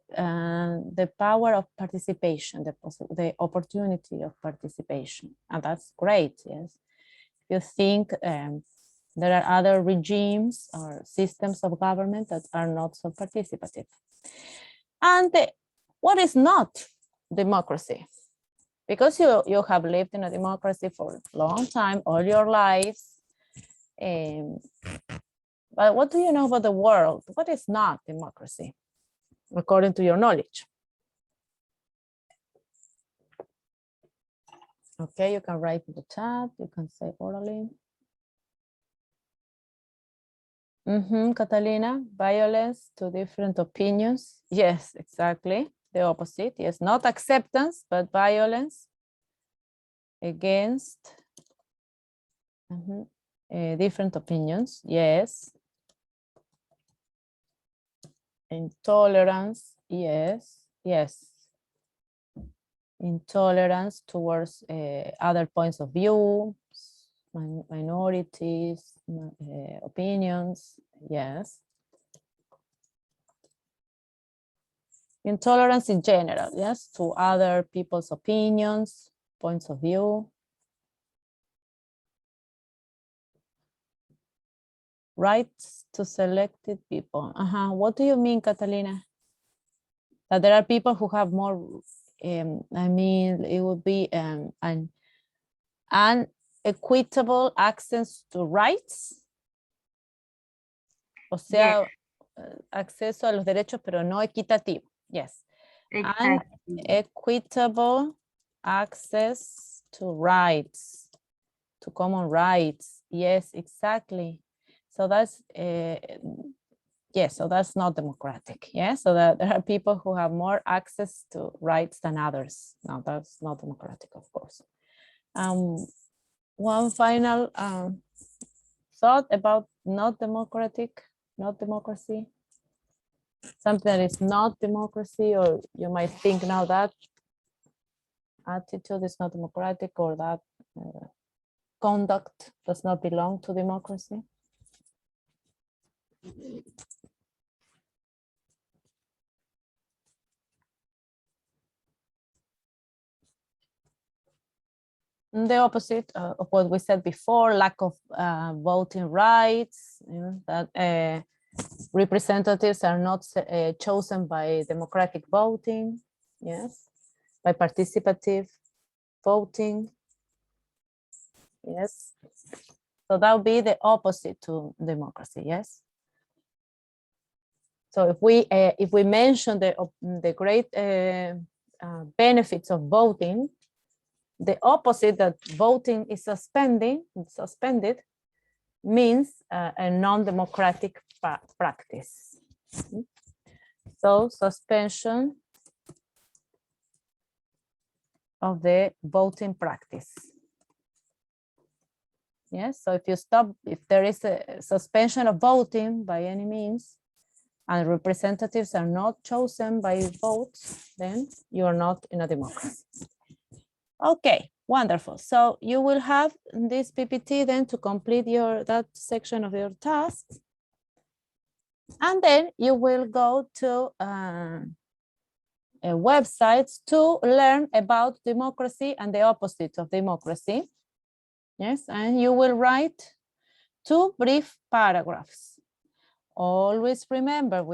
power of participation, the opportunity of participation, and that's great. Yes, you think there are other regimes or systems of government that are not so participative. And what is not democracy? Because you have lived in a democracy for a long time, all your lives. But what do you know about the world? What is not democracy, according to your knowledge? Okay, you can write in the chat, you can say orally. Catalina, violence to different opinions. Yes, exactly. The opposite. Yes, not acceptance, but violence against different opinions. Yes. Intolerance. Yes. Yes. Intolerance towards other points of view, minorities, opinions. Yes. Intolerance in general, yes, to other people's opinions, points of view. Rights to selected people. What do you mean, Catalina? That there are people who have more, I mean, it would be an equitable access to rights. O sea, Yes. acceso a los derechos, pero no equitativo. Yes. And Exactly. equitable access to rights, to common rights. Yes, exactly. So that's, yes, so that's not democratic. Yeah, so that there are people who have more access to rights than others. No, that's not democratic, of course. One final thought about not democratic, not democracy. Something that is not democracy, or you might think now that attitude is not democratic, or that conduct does not belong to democracy. The opposite of what we said before, lack of voting rights, you know, that representatives are not chosen by democratic voting, yes, by participative voting, yes. So that would be the opposite to democracy, yes. So if we mention the great benefits of voting, the opposite, that voting is suspended, means a non-democratic practice. So suspension of the voting practice. Yes, so if there is a suspension of voting by any means, and representatives are not chosen by votes, then you are not in a democracy. Okay, wonderful. So you will have this PPT then to complete that section of your task. And then you will go to websites to learn about democracy and the opposite of democracy. Yes, and you will write 2 brief paragraphs. Always remember,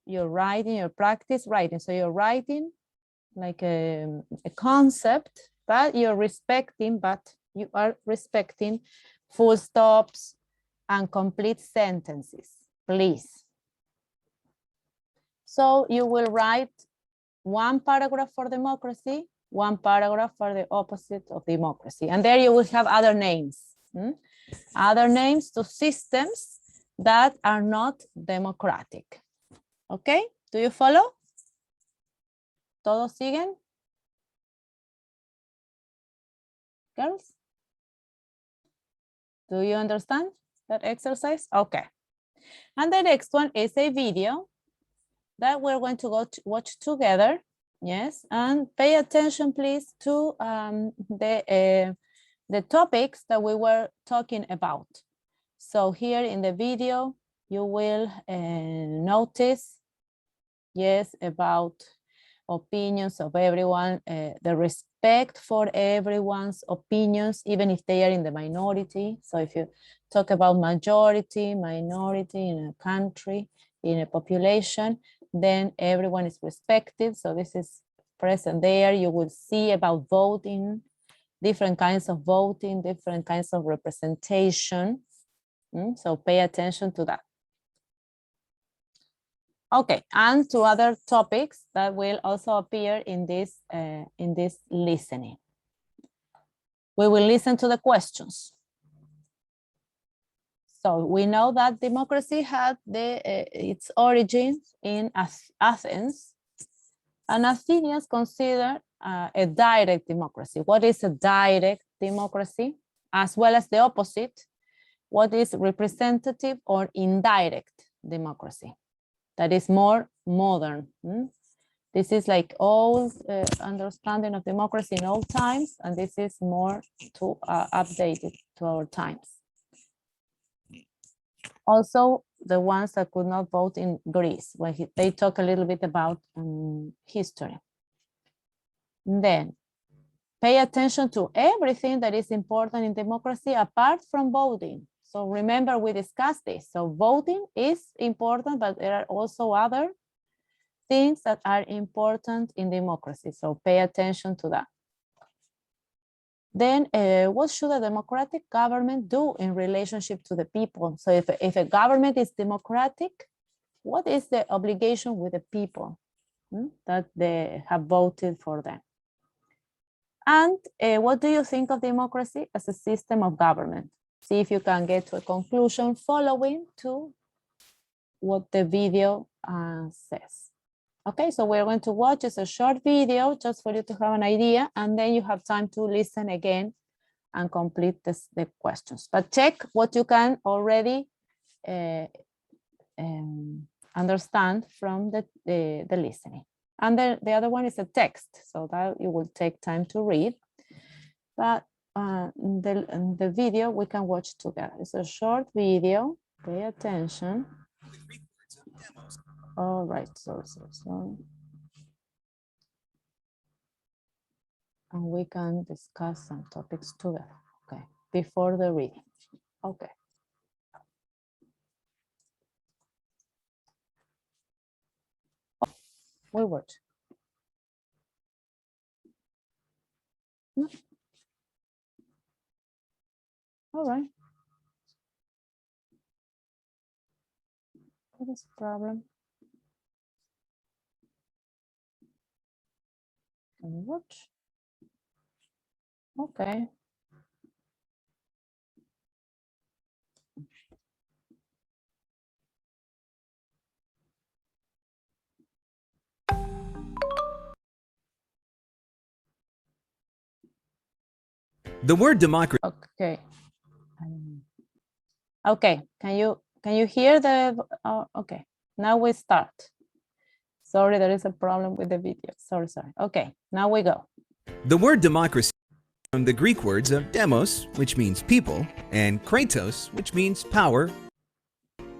you're writing, your practice writing. So you're writing like a concept, but you are respecting full stops and complete sentences, please. So you will write 1 paragraph for democracy, 1 paragraph for the opposite of democracy. And there you will have other names, other names to systems that are not democratic. Okay, do you follow? ¿Todos siguen? Girls? Do you understand that exercise? Okay. And the next one is a video that we're going to go to watch together. Yes, and pay attention, please, to the topics that we were talking about. So here in the video, you will notice, yes, about opinions of everyone, the respect for everyone's opinions, even if they are in the minority. So if you talk about majority, minority in a country, in a population, then everyone is respected. So this is present there. You will see about voting, different kinds of voting, different kinds of representation. So pay attention to that. Okay, and to other topics that will also appear in this listening. We will listen to the questions. So we know that democracy had its origins in Athens, and Athenians consider a direct democracy. What is a direct democracy? As well as the opposite, what is representative or indirect democracy? That is more modern. This is like old understanding of democracy in old times, and this is more updated to our times. Also, the ones that could not vote in Greece, when they talk a little bit about history. Then, pay attention to everything that is important in democracy apart from voting. So remember, we discussed this. So voting is important, but there are also other things that are important in democracy. So pay attention to that. Then what should a democratic government do in relationship to the people? So if a government is democratic, what is the obligation with the people that they have voted for them? And what do you think of democracy as a system of government? See if you can get to a conclusion following to what the video says. Okay, so we're going to watch just a short video just for you to have an idea, and then you have time to listen again and complete the questions. But check what you can already understand from the listening. And then the other one is a text, so that you will take time to read. But the video we can watch together. It's a short video, pay attention. All right, so. And we can discuss some topics together, okay, before the reading, okay. We watch. No. All right. What is the problem? Can you watch? Okay. The word democracy. Okay. Okay. Can you hear the? Okay. Now we start. Sorry, there is a problem with the video. Sorry. Okay. Now we go. The word democracy from the Greek words of demos, which means people, and kratos, which means power.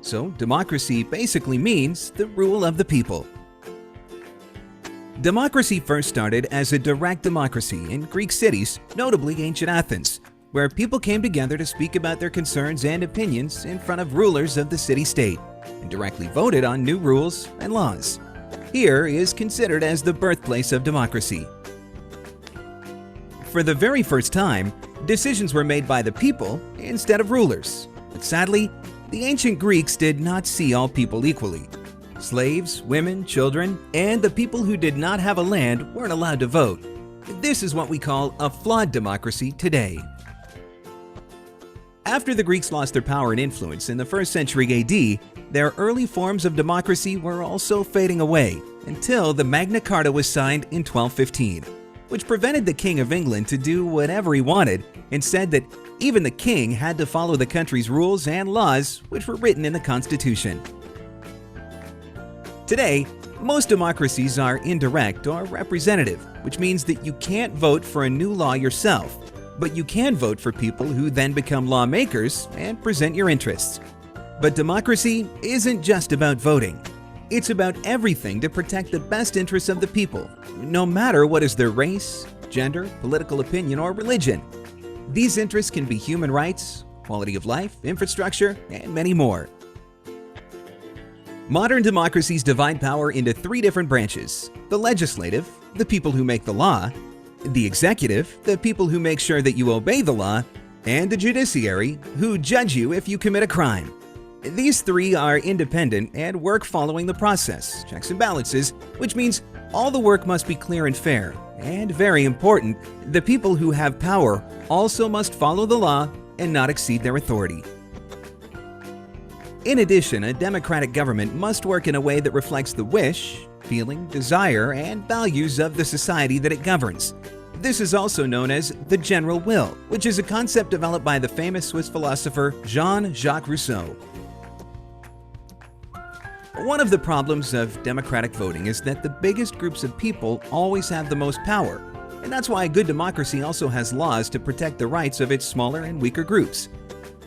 So democracy basically means the rule of the people. Democracy first started as a direct democracy in Greek cities, notably ancient Athens, where people came together to speak about their concerns and opinions in front of rulers of the city-state and directly voted on new rules and laws. Here is considered as the birthplace of democracy. For the very first time, decisions were made by the people instead of rulers. But sadly, the ancient Greeks did not see all people equally. Slaves, women, children, and the people who did not have a land weren't allowed to vote. This is what we call a flawed democracy today. After the Greeks lost their power and influence in the 1st century AD, their early forms of democracy were also fading away until the Magna Carta was signed in 1215, which prevented the King of England to do whatever he wanted and said that even the king had to follow the country's rules and laws which were written in the Constitution. Today, most democracies are indirect or representative, which means that you can't vote for a new law yourself, but you can vote for people who then become lawmakers and present your interests. But democracy isn't just about voting. It's about everything to protect the best interests of the people, no matter what is their race, gender, political opinion, or religion. These interests can be human rights, quality of life, infrastructure, and many more. Modern democracies divide power into 3 different branches: the legislative, the people who make the law; the executive, the people who make sure that you obey the law; and the judiciary, who judge you if you commit a crime. These 3 are independent and work following the process, checks and balances, which means all the work must be clear and fair. And very important, the people who have power also must follow the law and not exceed their authority. In addition, a democratic government must work in a way that reflects the wish, feeling, desire, and values of the society that it governs. This is also known as the general will, which is a concept developed by the famous Swiss philosopher Jean-Jacques Rousseau. One of the problems of democratic voting is that the biggest groups of people always have the most power, and that's why a good democracy also has laws to protect the rights of its smaller and weaker groups.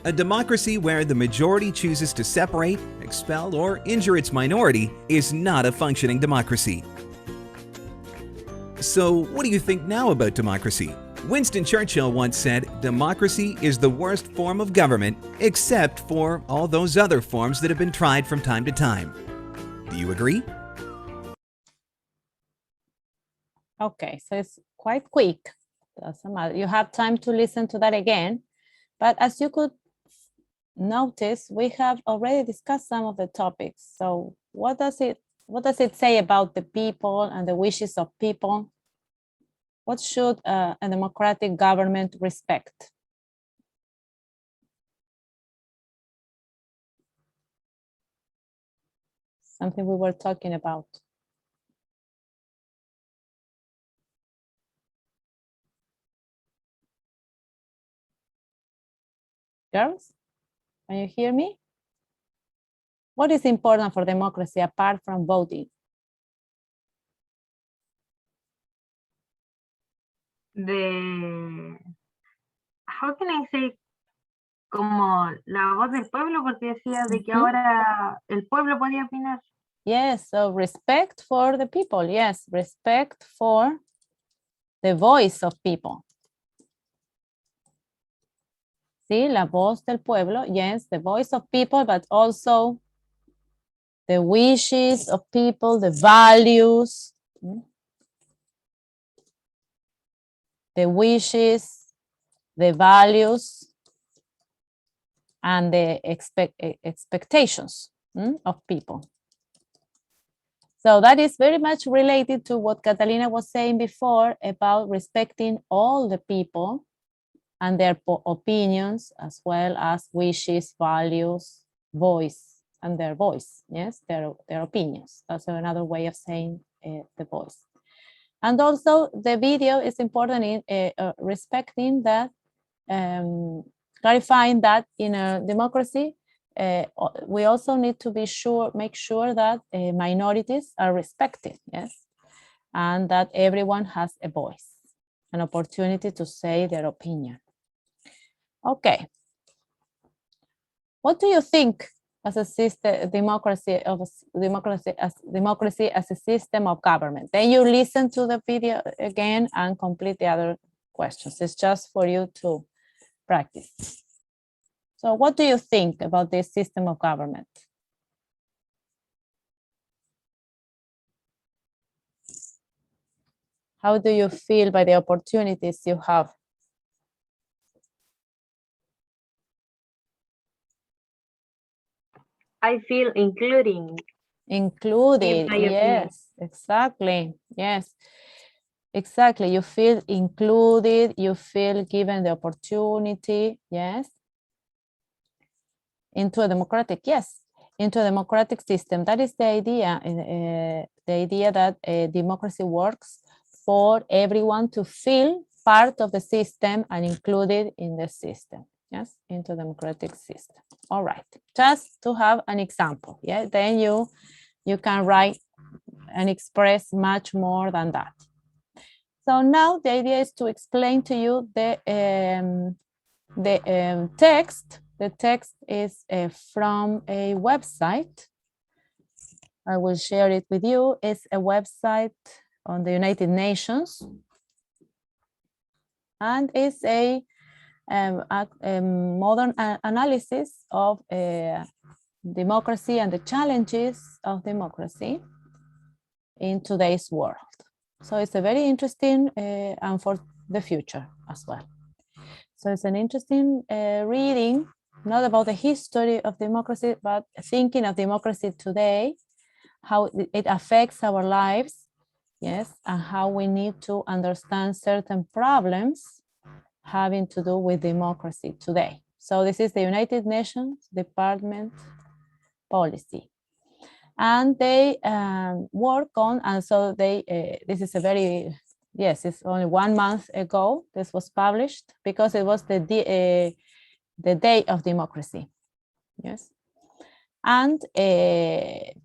A democracy where the majority chooses to separate, expel, or injure its minority is not a functioning democracy. So, what do you think now about democracy? Winston Churchill once said, "Democracy is the worst form of government, except for all those other forms that have been tried from time to time." Do you agree? Okay, so it's quite quick. Doesn't matter. You have time to listen to that again. But as you could notice, we have already discussed some of the topics. So what does it say about the people and the wishes of people? What should a democratic government respect? Something we were talking about. Girls, can you hear me? What is important for democracy apart from voting? How can I say, como la voz del pueblo, porque decía de que ahora el pueblo podía opinar. Yes, so respect for the people. Yes, respect for the voice of people. Sí, la voz del pueblo. Yes, the voice of people, but also the wishes of people, the values. The wishes, the values, and the expectations of people. So that is very much related to what Catalina was saying before about respecting all the people and their opinions, as well as wishes, values, voice, and their voice, yes, their opinions. That's another way of saying the voice. And also the video is important in respecting that, clarifying that in a democracy, we also need to make sure that minorities are respected, yes, and that everyone has a voice, an opportunity to say their opinion. Okay. What do you think as a system, democracy as a system of government? Then you listen to the video again and complete the other questions. It's just for you to practice. So what do you think about this system of government? How do you feel by the opportunities you have? I feel included, yes, exactly, yes. Exactly, you feel included, you feel given the opportunity, yes. Into a democratic, yes, into a democratic system. That is the idea that democracy works for everyone to feel part of the system and included in the system, yes, into a democratic system. All right, just to have an example, yeah, then you can write and express much more than that. So now the idea is to explain to you the text. The text is from a website. I will share it with you. It's a website on the United Nations. And it's a modern analysis of democracy and the challenges of democracy in today's world. So it's a very interesting and for the future as well. So it's an interesting reading, not about the history of democracy, but thinking of democracy today, how it affects our lives, yes, and how we need to understand certain problems having to do with democracy today. So this is the United Nations Department Policy. And they work on, and so they, this is a very, yes, it's only 1 month ago, this was published because it was the Day of Democracy, yes. And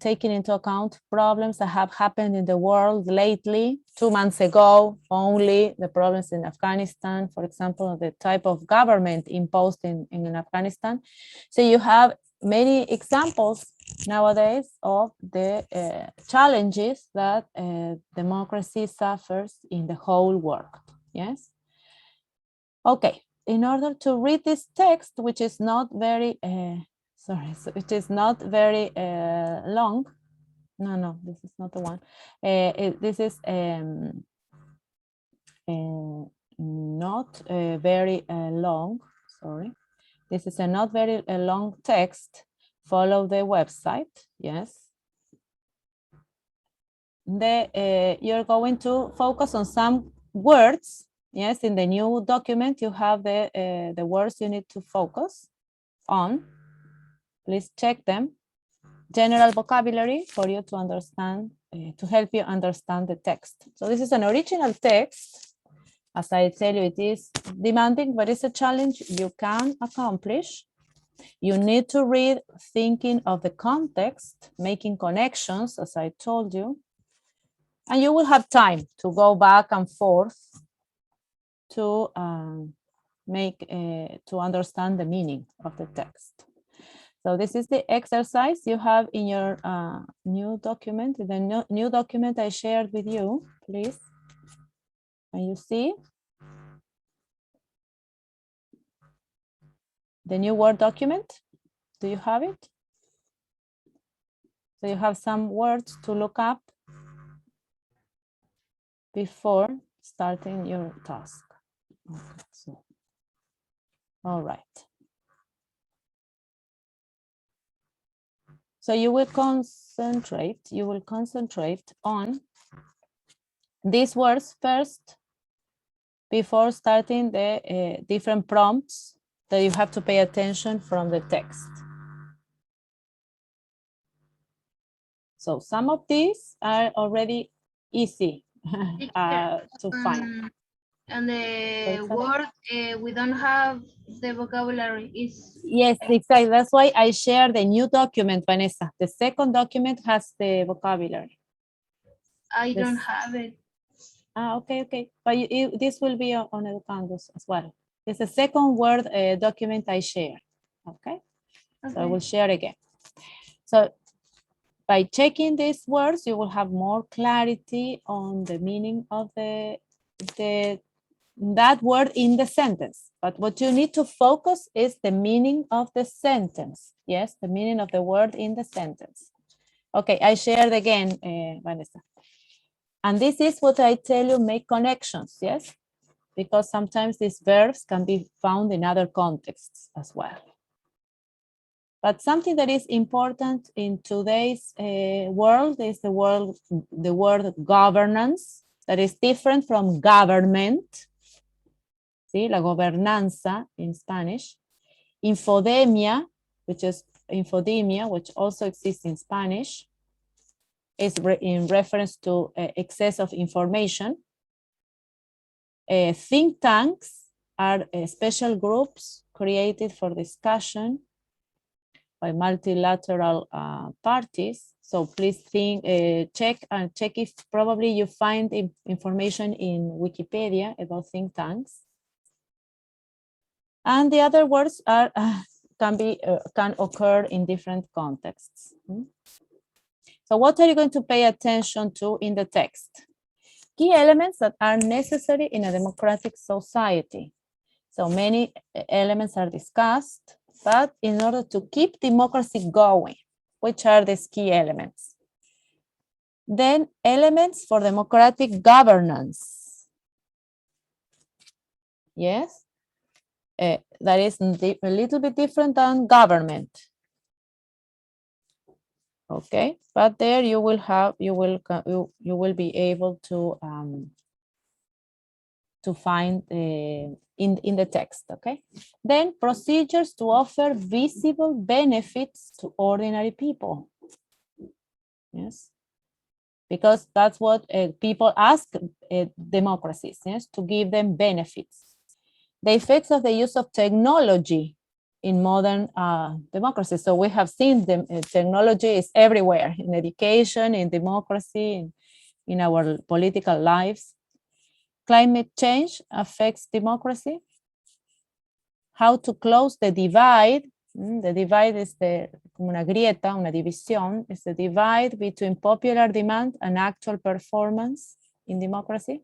taking into account problems that have happened in the world lately, 2 months ago, only the problems in Afghanistan, for example, the type of government imposed in Afghanistan. So you have many examples nowadays of the challenges that democracy suffers in the whole world, yes? Okay, in order to read this text, which is not very, sorry, so it is not very long. No, this is not the one. This is not very long, sorry. This is a not very long text. Follow the website, yes. you're going to focus on some words. Yes, in the new document, you have the words you need to focus on. Please check them. General vocabulary for you to understand, to help you understand the text. So this is an original text. As I tell you, it is demanding, but it's a challenge you can accomplish. You need to read thinking of the context, making connections, as I told you. And you will have time to go back and forth to to understand the meaning of the text. So this is the exercise you have in your new document. The new document I shared with you, please. Can you see? The new Word document, do you have it? So you have some words to look up before starting your task. Okay, so, all right. So you will concentrate on these words first before starting the different prompts that you have to pay attention from the text. So some of these are already easy to find. And the word we don't have the vocabulary is. Yes, exactly. That's why I share the new document, Vanessa. The second document has the vocabulary. I don't have it. Okay. But this will be on Educandos as well. It's the second Word document I share. Okay? So I will share again. So by checking these words, you will have more clarity on the meaning of that word in the sentence. But what you need to focus is the meaning of the sentence. Yes, the meaning of the word in the sentence. Okay, I shared again, Vanessa. And this is what I tell you, make connections, yes? Because sometimes these verbs can be found in other contexts as well. But something that is important in today's world is the word governance, that is different from government. ¿Sí? La gobernanza in Spanish. Infodemia, which also exists in Spanish, is in reference to excess of information. Think tanks are special groups created for discussion by multilateral parties. So please check if probably you find information in Wikipedia about think tanks. And the other words are can occur in different contexts. So what are you going to pay attention to in the text? Key elements that are necessary in a democratic society. So many elements are discussed, but in order to keep democracy going, which are these key elements? Then elements for democratic governance. Yes, that is a little bit different than government. Okay, but there you will be able to find in the text, okay? Then procedures to offer visible benefits to ordinary people. Yes, because that's what people ask democracies, yes, to give them benefits. The effects of the use of technology in modern democracy. So we have seen technology is everywhere, in education, in democracy, in our political lives. Climate change affects democracy. How to close the divide. The divide is como una grieta, una división, is the divide between popular demand and actual performance in democracy.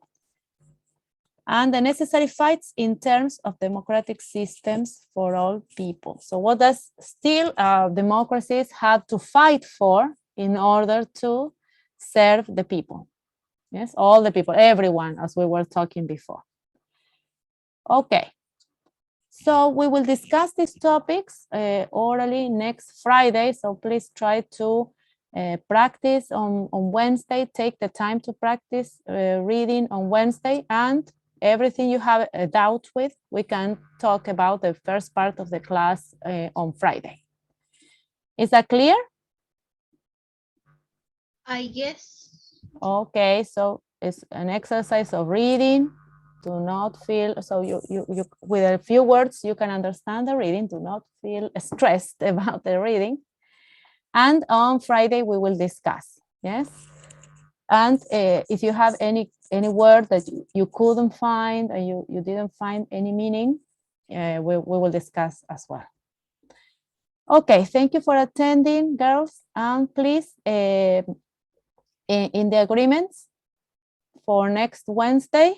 And the necessary fights in terms of democratic systems for all people. So what does still democracies have to fight for in order to serve the people? Yes, all the people, everyone, as we were talking before. Okay, so we will discuss these topics orally next Friday. So please try to practice on Wednesday. Take the time to practice reading on Wednesday, and everything you have a doubt with, we can talk about the first part of the class on Friday. Is that clear? I guess. Okay, so it's an exercise of reading. Do not feel, so you with a few words, you can understand the reading. Do not feel stressed about the reading. And on Friday, we will discuss, yes? And if you have any word that you couldn't find, and you didn't find any meaning, we will discuss as well. Okay, thank you for attending, girls. And please, in the agreements for next Wednesday,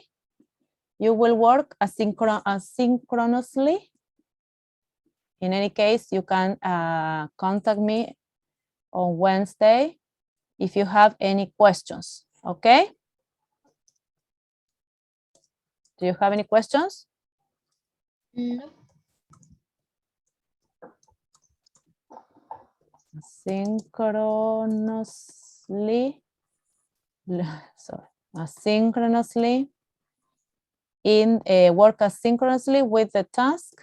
you will work asynchronously. In any case, you can contact me on Wednesday if you have any questions, okay? Do you have any questions? No. Asynchronously, sorry, asynchronously, work asynchronously with the task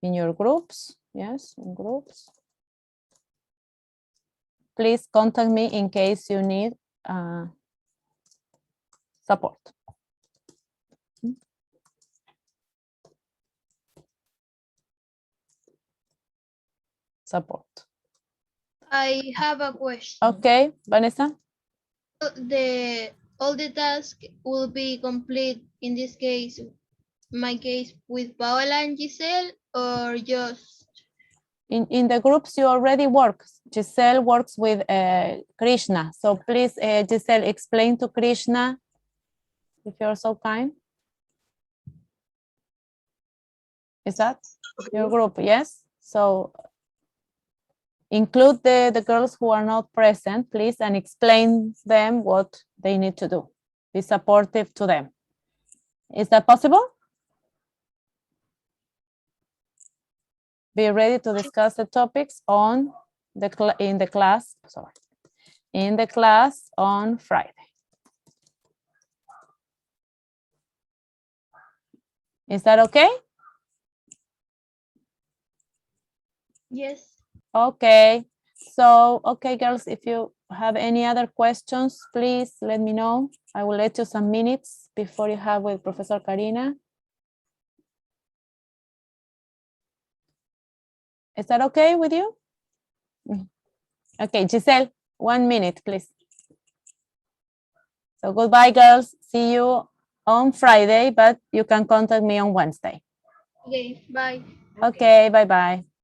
in your groups, yes, in groups. Please contact me in case you need support. Support. I have a question. Okay, Vanessa? All the tasks will be complete in this case, my case, with Paola and Giselle, or just In the groups you already work. Giselle works with Krishna. So please, Giselle, explain to Krishna, if you're so kind. Is that your group? Yes. So include the girls who are not present, please, and explain them what they need to do. Be supportive to them. Is that possible? Be ready to discuss the topics on in the class on Friday. Is that okay? yes. Okay. So, okay, girls, if you have any other questions, please let me know. I will let you some minutes before you have with Professor Karina. Is that okay with you? Okay, Giselle, 1 minute, please. So goodbye, girls. See you on Friday, but you can contact me on Wednesday. Okay, bye. Okay, bye-bye.